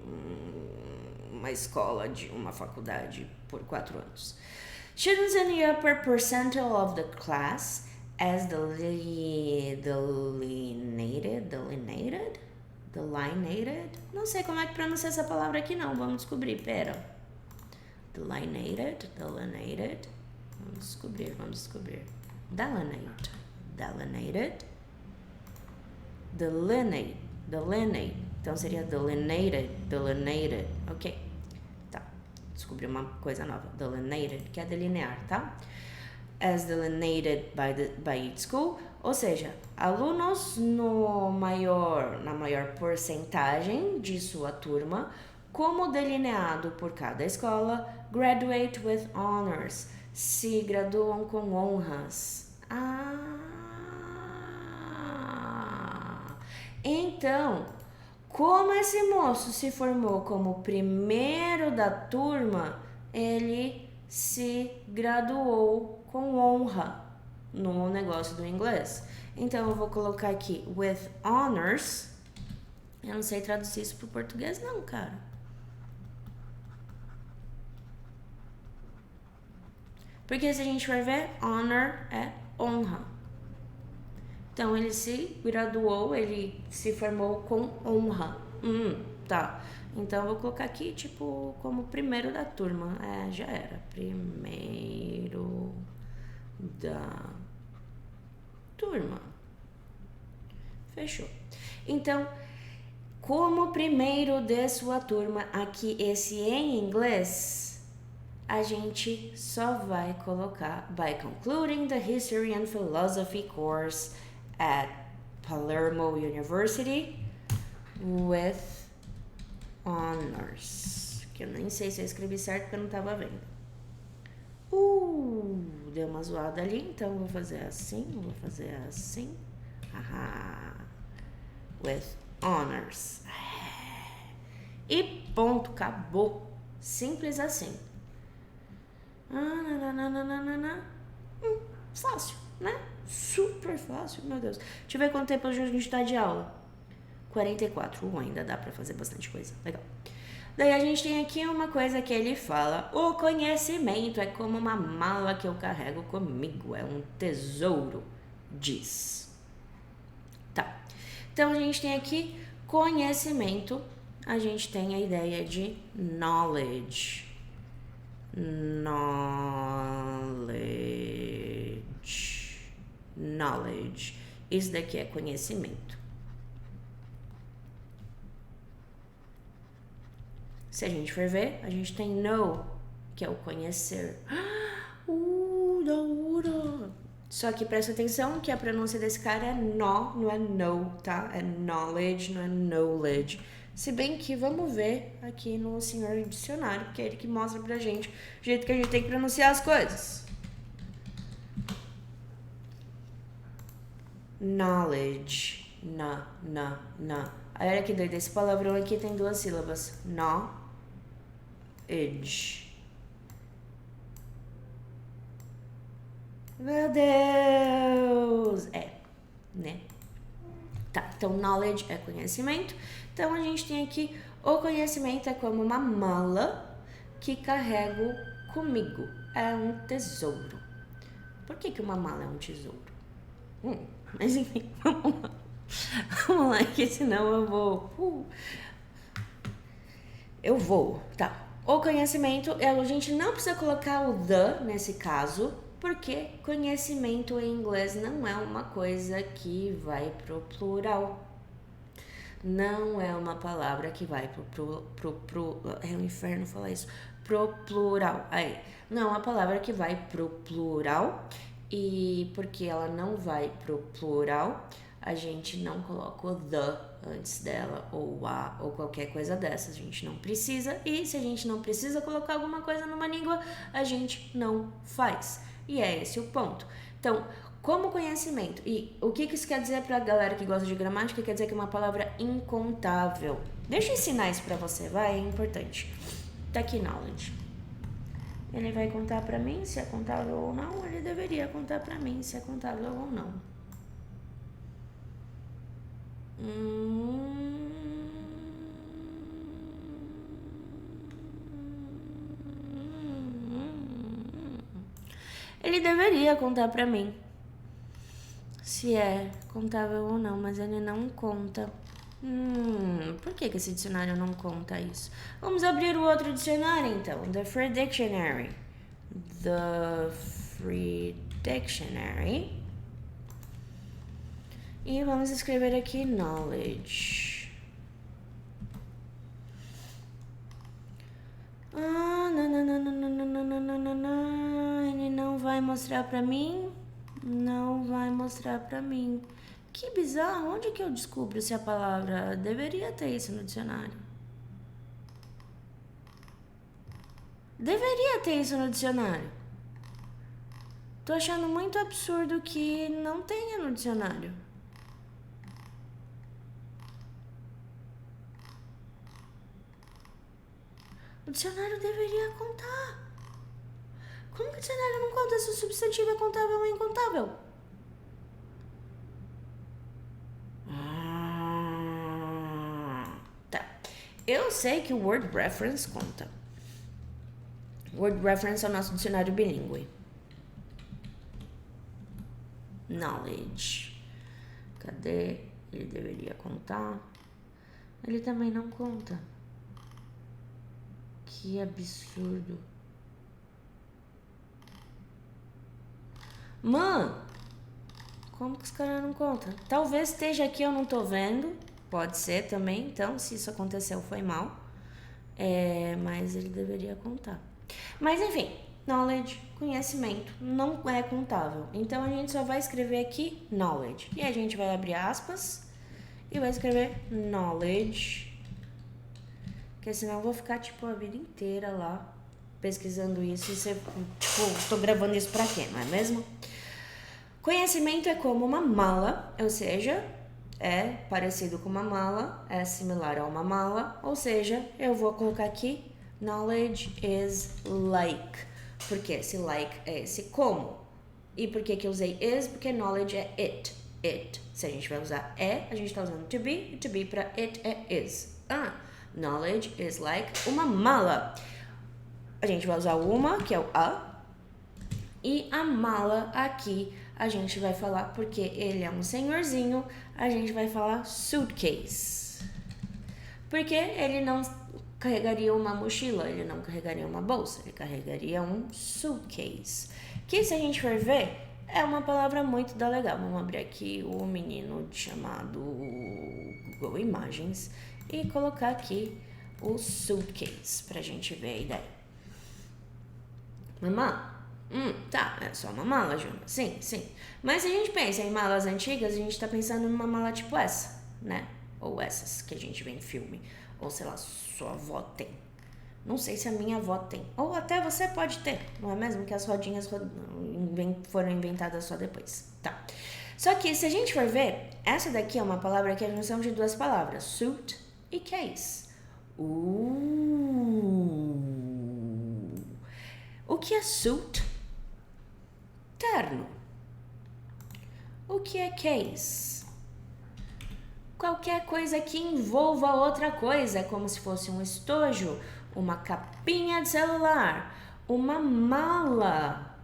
uma escola, de uma faculdade por 4 anos. Students in the upper percentile of the class, as delineated, não sei como é que pronuncia essa palavra aqui não, vamos descobrir, pera. Delineated, vamos descobrir. Delineate, então seria delineated, ok. Descobri uma coisa nova, delineated, que é delinear, tá? As delineated by each school, ou seja, alunos na maior porcentagem de sua turma, como delineado por cada escola, graduate with honors, se graduam com honras. Então, como esse moço se formou como primeiro da turma, ele se graduou com honra no negócio do inglês. Então, eu vou colocar aqui with honors. Eu não sei traduzir isso para o português não, cara. Porque se a gente for ver, honor é honra. Então, ele se graduou, ele se formou com honra. Tá. Então, eu vou colocar aqui, tipo, como primeiro da turma. Já era. Primeiro da turma. Fechou. Então, como primeiro de sua turma, aqui esse em inglês, a gente só vai colocar by concluding the History and Philosophy course at Palermo University with honors. Que eu nem sei se eu escrevi certo porque eu não tava vendo. Deu uma zoada ali, então vou fazer assim. With honors. E ponto, acabou. Simples assim. Fácil, né? Super fácil, meu Deus. Deixa eu ver quanto tempo a gente tá de aula. 44, ainda dá pra fazer bastante coisa. Legal. Daí a gente tem aqui uma coisa que ele fala: o conhecimento é como uma mala que eu carrego comigo, é um tesouro, diz. Tá. Então a gente tem aqui conhecimento, a gente tem a ideia de knowledge. Knowledge. Isso daqui é conhecimento. Se a gente for ver, a gente tem know, que é o conhecer. Da hora! Só que presta atenção que a pronúncia desse cara é nó, não é know, tá? É knowledge, não é knowledge. Se bem que vamos ver aqui no senhor dicionário, porque é ele que mostra pra gente o jeito que a gente tem que pronunciar as coisas. Knowledge. Na. Olha que doido, esse palavrão aqui tem 2 sílabas. Knowledge. Meu Deus! Né? Tá, então knowledge é conhecimento. Então a gente tem aqui o conhecimento é como uma mala que carrego comigo. É um tesouro. Por que uma mala é um tesouro? Mas enfim, vamos lá. Vamos lá, que senão eu vou. Tá. O conhecimento, a gente não precisa colocar o the nesse caso, porque conhecimento em inglês não é uma coisa que vai pro plural. Não é uma palavra que vai pro é um inferno falar isso. Pro plural. Aí, não é uma palavra que vai pro plural. E porque ela não vai pro plural, a gente não coloca o the antes dela, ou a, ou qualquer coisa dessas. A gente não precisa. E se a gente não precisa colocar alguma coisa numa língua, a gente não faz. E é esse o ponto. Então, como conhecimento, e o que isso quer dizer pra galera que gosta de gramática? Quer dizer que é uma palavra incontável. Deixa eu ensinar isso pra você, vai, é importante. Tá aqui, knowledge. Ele vai contar pra mim se é contável ou não, ele deveria contar pra mim se é contável ou não. Ele deveria contar pra mim se é contável ou não, mas ele não conta. Por que esse dicionário não conta isso? Vamos abrir o outro dicionário, então. The Free Dictionary. The Free Dictionary. E vamos escrever aqui knowledge. Ele não vai mostrar pra mim. Não vai mostrar pra mim. Que bizarro, onde que eu descubro se a palavra deveria ter isso no dicionário? Deveria ter isso no dicionário. Tô achando muito absurdo que não tenha no dicionário. O dicionário deveria contar. Como que o dicionário não conta se o substantivo é contável ou incontável? Tá. Eu sei que o Word Reference conta. Word Reference é o nosso dicionário bilíngue. Knowledge. Cadê? Ele deveria contar. Ele também não conta. Que absurdo. Mano, como que os caras não contam? Talvez esteja aqui, eu não tô vendo. Pode ser também, então, se isso aconteceu, foi mal. Mas ele deveria contar. Mas, enfim, knowledge, conhecimento, não é contável. Então, a gente só vai escrever aqui knowledge. E a gente vai abrir aspas e vai escrever knowledge. Porque senão eu vou ficar, a vida inteira lá pesquisando isso. E você, tô gravando isso pra quê, não é mesmo? Conhecimento é como uma mala, ou seja, é parecido com uma mala, é similar a uma mala, ou seja, eu vou colocar aqui knowledge is like. Por que esse like é esse como? E por que eu usei is? Porque knowledge é it. Se a gente vai usar a gente tá usando to be, e to be pra it é is. Knowledge is like uma mala. A gente vai usar uma, que é o a, e a mala aqui a gente vai falar, porque ele é um senhorzinho, a gente vai falar suitcase. Porque ele não carregaria uma mochila, ele não carregaria uma bolsa, ele carregaria um suitcase. Que se a gente for ver, é uma palavra muito legal. Vamos abrir aqui o menino chamado Google Imagens e colocar aqui o suitcase pra gente ver a ideia. Mamá? Tá, é só uma mala, Juna. Sim. Mas se a gente pensa em malas antigas, a gente tá pensando numa mala tipo essa, né? Ou essas que a gente vê em filme. Ou sei lá, sua avó tem. Não sei se a minha avó tem. Ou até você pode ter, não é mesmo? Que as rodinhas foram inventadas só depois. Tá. Só que se a gente for ver, essa daqui é uma palavra que é a junção de duas palavras. Suit e case. O que é suit? Terno. O que é case? Qualquer coisa que envolva outra coisa, como se fosse um estojo, uma capinha de celular, uma mala.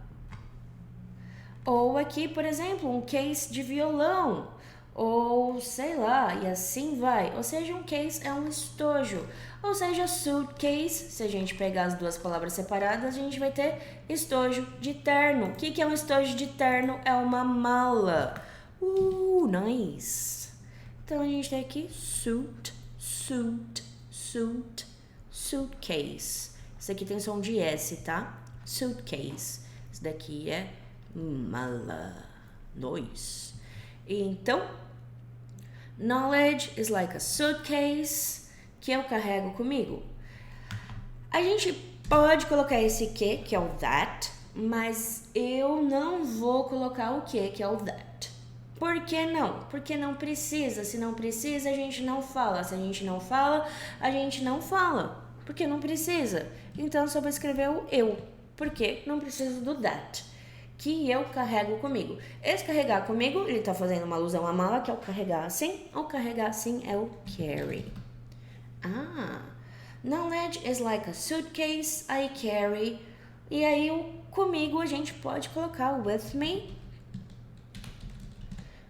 Ou aqui, por exemplo, um case de violão. Ou sei lá, e assim vai. Ou seja, um case é um estojo. Ou seja, suitcase, se a gente pegar as duas palavras separadas, a gente vai ter estojo de terno. O que é um estojo de terno? É uma mala. Nice. Então a gente tem aqui suitcase. Isso aqui tem som de S, tá? Suitcase. Isso daqui é mala. Nice. Então, knowledge is like a suitcase que eu carrego comigo. A gente pode colocar esse que é o that, mas eu não vou colocar o que é o that. Por que não? Porque não precisa. Se não precisa, a gente não fala. Se a gente não fala, a gente não fala. Porque não precisa. Então, só vou escrever o eu. Porque não preciso do that. Que eu carrego comigo. Esse carregar comigo, ele tá fazendo uma alusão à mala, que é o carregar assim. O carregar assim é o carry. Knowledge is like a suitcase I carry. E aí, o comigo a gente pode colocar with me.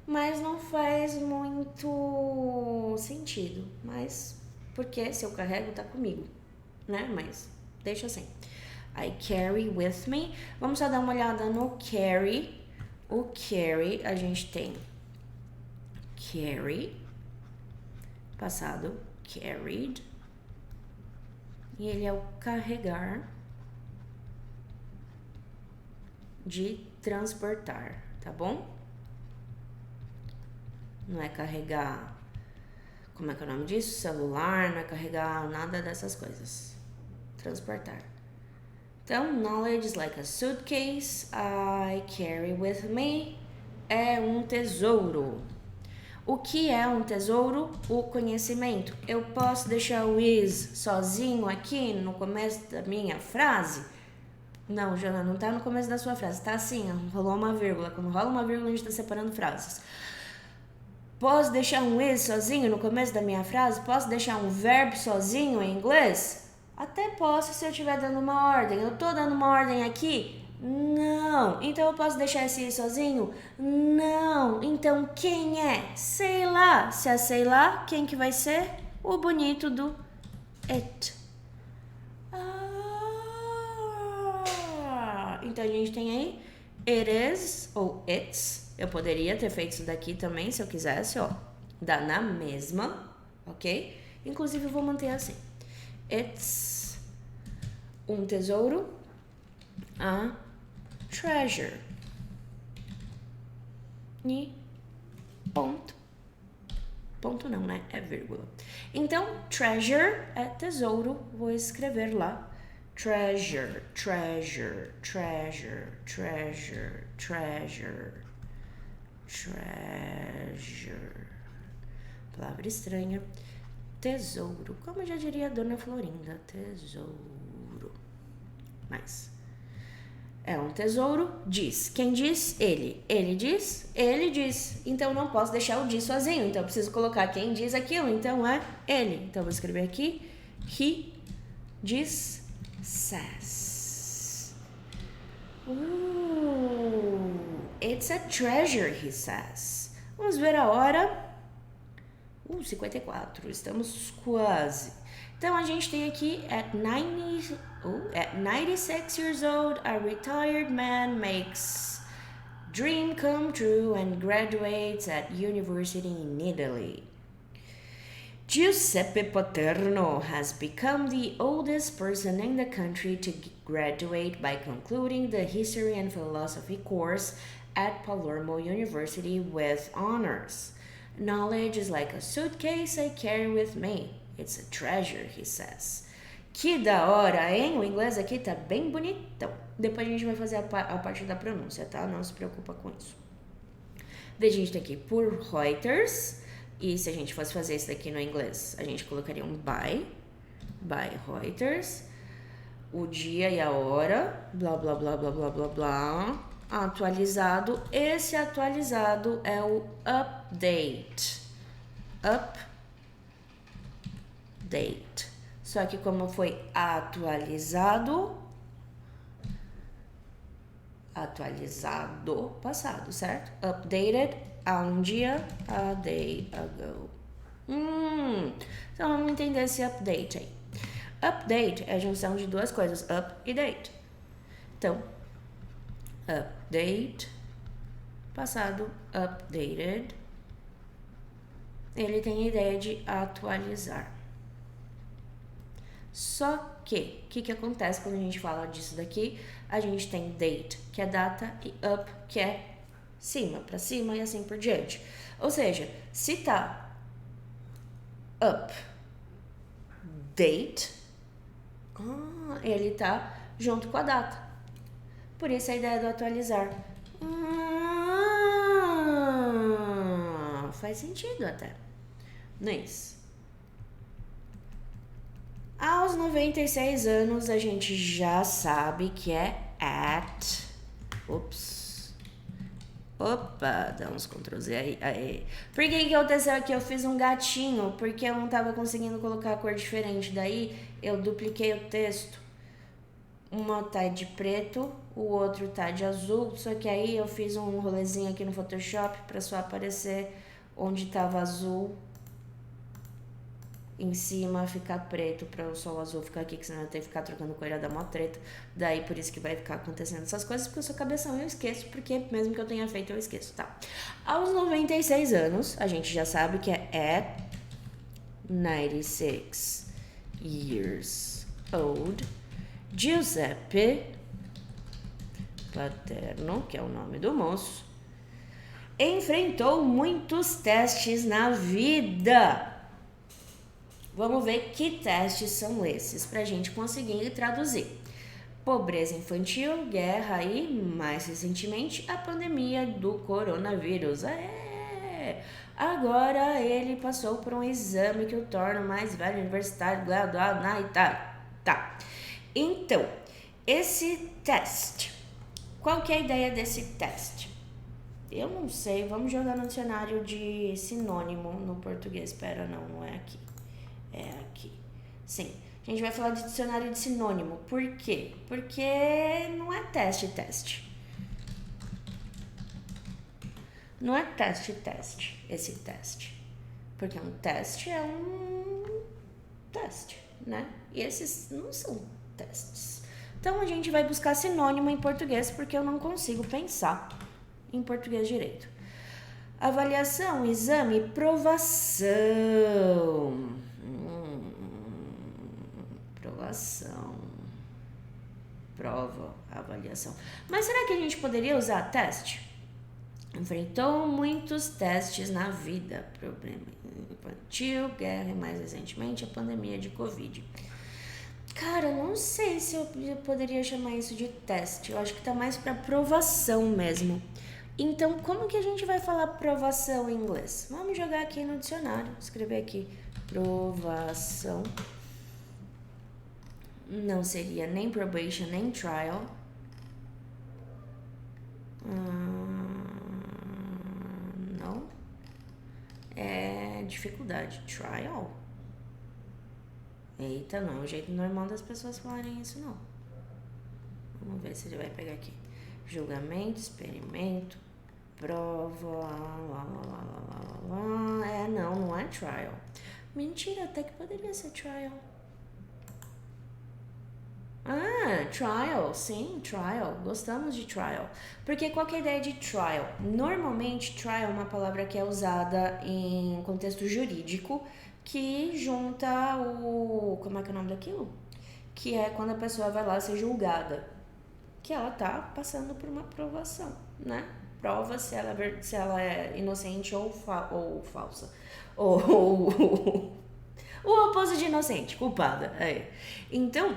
Mas não faz muito sentido. Mas, porque se eu carrego, tá comigo, né? Mas, deixa assim. I carry with me. Vamos só dar uma olhada no carry. O carry, a gente tem carry, passado, carried. E ele é o carregar, de transportar, tá bom? Não é carregar, como é que é o nome disso? Celular, não é carregar nada dessas coisas. Transportar. Então, knowledge is like a suitcase I carry with me. É um tesouro. O que é um tesouro? O conhecimento. Eu posso deixar o is sozinho aqui no começo da minha frase? Não, Jana, não tá no começo da sua frase. Tá assim, rolou uma vírgula. Quando rola uma vírgula, a gente tá separando frases. Posso deixar um is sozinho no começo da minha frase? Posso deixar um verbo sozinho em inglês? Até posso se eu estiver dando uma ordem. Eu tô dando uma ordem aqui? Não. Então eu posso deixar esse ir sozinho? Não. Então quem é? Sei lá. Se é sei lá, quem que vai ser? O bonito do it. Então a gente tem aí it is ou it's. Eu poderia ter feito isso daqui também se eu quisesse, ó. Dá na mesma, ok? Inclusive eu vou manter assim. It's um tesouro, a treasure. E ponto. Ponto não, né? É vírgula. Então, treasure é tesouro. Vou escrever lá. Treasure, treasure, treasure, treasure, treasure, treasure. Palavra estranha. Tesouro. Como já diria a Dona Florinda. Tesouro. Mas é um tesouro, diz. Quem diz? Ele. Ele diz? Ele diz. Então não posso deixar o diz sozinho. Então eu preciso colocar quem diz aquilo. Então é ele. Então eu vou escrever aqui. He diz says. It's a treasure, he says. Vamos ver a hora. 54, estamos quase. Então, a gente tem aqui, at 96 years old, a retired man makes dream come true and graduates at university in Italy. Giuseppe Paterno has become the oldest person in the country to graduate by concluding the History and Philosophy course at Palermo University with honors. Knowledge is like a suitcase I carry with me. It's a treasure, he says. Que da hora, hein? O inglês aqui tá bem bonitão. Depois a gente vai fazer a parte da pronúncia, tá? Não se preocupa com isso. Daí a gente tem aqui por Reuters. E se a gente fosse fazer isso daqui no inglês, a gente colocaria um by Reuters. O dia e a hora, blá, blá, blá, blá, blá, blá, blá. Atualizado. Esse atualizado é o update. Update. Só que como foi atualizado passado, certo? Updated há um dia, a day ago. Então vamos entender esse update aí. Update é a junção de duas coisas, up e date. Então, update, passado, updated. Ele tem a ideia de atualizar. Só que, o que acontece quando a gente fala disso daqui? A gente tem date, que é data, e up, que é cima, pra cima e assim por diante. Ou seja, se tá up, date, ele tá junto com a data. Por isso a ideia do atualizar. Faz sentido até. Nice. Aos 96 anos, a gente já sabe que é at. Opa, dá uns Ctrl Z aí. Por que aconteceu aqui? Eu fiz um gatinho, porque eu não tava conseguindo colocar a cor diferente. Daí, eu dupliquei o texto. Uma tá de preto, o outro tá de azul. Só que aí, eu fiz um rolezinho aqui no Photoshop pra só aparecer onde tava azul. Em cima ficar preto para o sol azul ficar aqui, que senão eu tenho que ficar trocando cor, ia dar uma treta. Daí por isso que vai ficar acontecendo essas coisas, porque eu sou cabeção e eu esqueço, porque mesmo que eu tenha feito eu esqueço, tá? Aos 96 anos, a gente já sabe que é at 96 years old, Giuseppe Paterno, que é o nome do moço, enfrentou muitos testes na vida. Vamos ver que testes são esses pra gente conseguir traduzir. Pobreza infantil, guerra e, mais recentemente, a pandemia do coronavírus. Agora ele passou por um exame que o torna mais velho universitário graduado na Itália. Tá. Então, esse teste. Qual que é a ideia desse teste? Eu não sei. Vamos jogar no dicionário de sinônimo no português. Espera, não é aqui. É aqui. Sim. A gente vai falar de dicionário de sinônimo. Por quê? Porque não é teste. Não é teste, esse teste. Porque um teste é um teste, né? E esses não são testes. Então, a gente vai buscar sinônimo em português, porque eu não consigo pensar em português direito. Avaliação, exame, provação. Provação. Prova, avaliação. Mas será que a gente poderia usar teste? Enfrentou muitos testes na vida. Problema infantil, guerra e mais recentemente a pandemia de Covid. Cara, não sei se eu poderia chamar isso de teste. Eu acho que tá mais pra provação mesmo. Então, como que a gente vai falar provação em inglês? Vamos jogar aqui no dicionário. Escrever aqui provação. Não seria nem probation, nem trial. Não. É dificuldade. Trial? Eita, não é o jeito normal das pessoas falarem isso, não. Vamos ver se ele vai pegar aqui. Julgamento, experimento, prova, não é trial. Mentira, até que poderia ser trial. Trial, sim, trial. Gostamos de trial. Porque qual que é a ideia de trial? Normalmente, trial é uma palavra que é usada em contexto jurídico que junta o... Como é que é o nome daquilo? Que é quando a pessoa vai lá ser julgada. Que ela tá passando por uma provação, né? Prova se ela é inocente ou falsa. Ou o oposto de inocente, culpada. Então,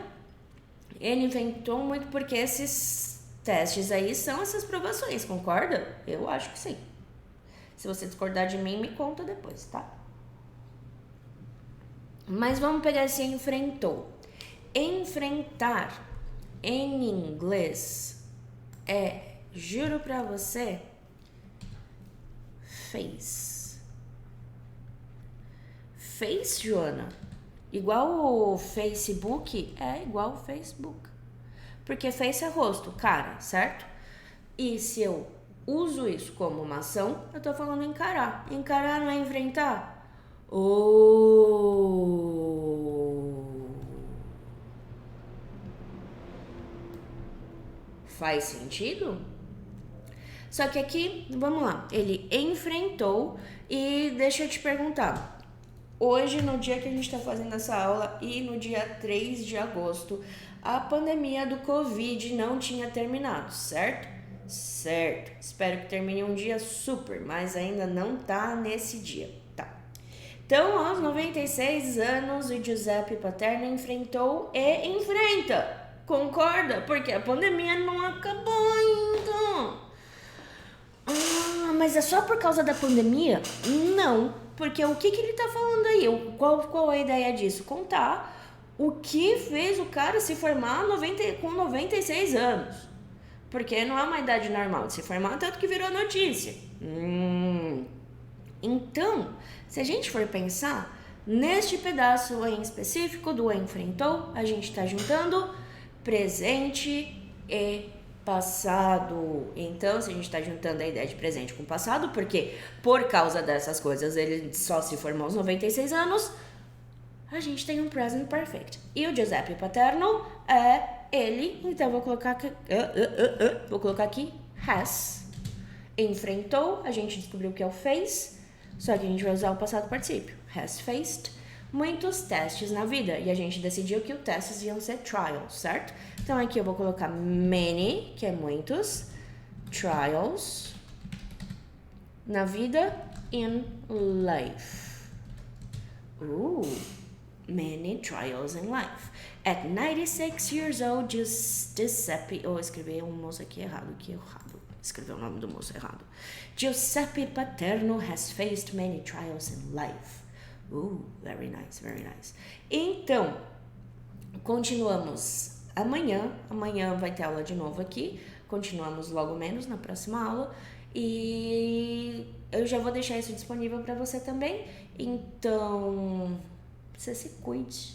ele inventou muito porque esses testes aí são essas provações, concorda? Eu acho que sim. Se você discordar de mim, me conta depois, tá? Mas vamos pegar esse enfrentou. Enfrentar em inglês juro pra você, face. Face, Joana? Igual o Facebook? É igual o Facebook. Porque face é rosto, cara, certo? E se eu uso isso como uma ação, eu tô falando encarar. Encarar não é enfrentar? Faz sentido? Só que aqui, vamos lá, ele enfrentou e deixa eu te perguntar. Hoje, no dia que a gente está fazendo essa aula e no dia 3 de agosto, a pandemia do Covid não tinha terminado, certo? Certo. Espero que termine um dia super, mas ainda não tá nesse dia, tá? Então, aos 96 anos, o Giuseppe Paterno enfrentou e enfrenta. Concorda? Porque a pandemia não acabou ainda. Mas é só por causa da pandemia? Não, porque o que ele tá falando aí? Qual é a ideia disso? Contar o que fez o cara se formar com 96 anos. Porque não é uma idade normal de se formar, tanto que virou notícia. Então, se a gente for pensar, neste pedaço em específico do enfrentou, a gente tá juntando presente e passado. Então, se a gente tá juntando a ideia de presente com passado, porque por causa dessas coisas ele só se formou aos 96 anos, a gente tem um present perfect. E o Giuseppe Paterno é ele, então vou colocar aqui has. Enfrentou, a gente descobriu que é o fez, só que a gente vai usar o passado particípio. Has faced muitos testes na vida. E a gente decidiu que os testes iam ser trials, certo? Então aqui eu vou colocar many, que é muitos, trials na vida, in life. Many trials in life. At 96 years old, Giuseppe... Eu escrevi um moço aqui errado, escreveu o nome do moço errado. Giuseppe Paterno has faced many trials in life. Very nice, very nice. Então, continuamos amanhã. Amanhã vai ter aula de novo aqui. Continuamos logo menos na próxima aula. E eu já vou deixar isso disponível para você também. Então, você se cuide.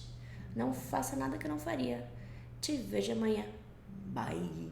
Não faça nada que eu não faria. Te vejo amanhã. Bye.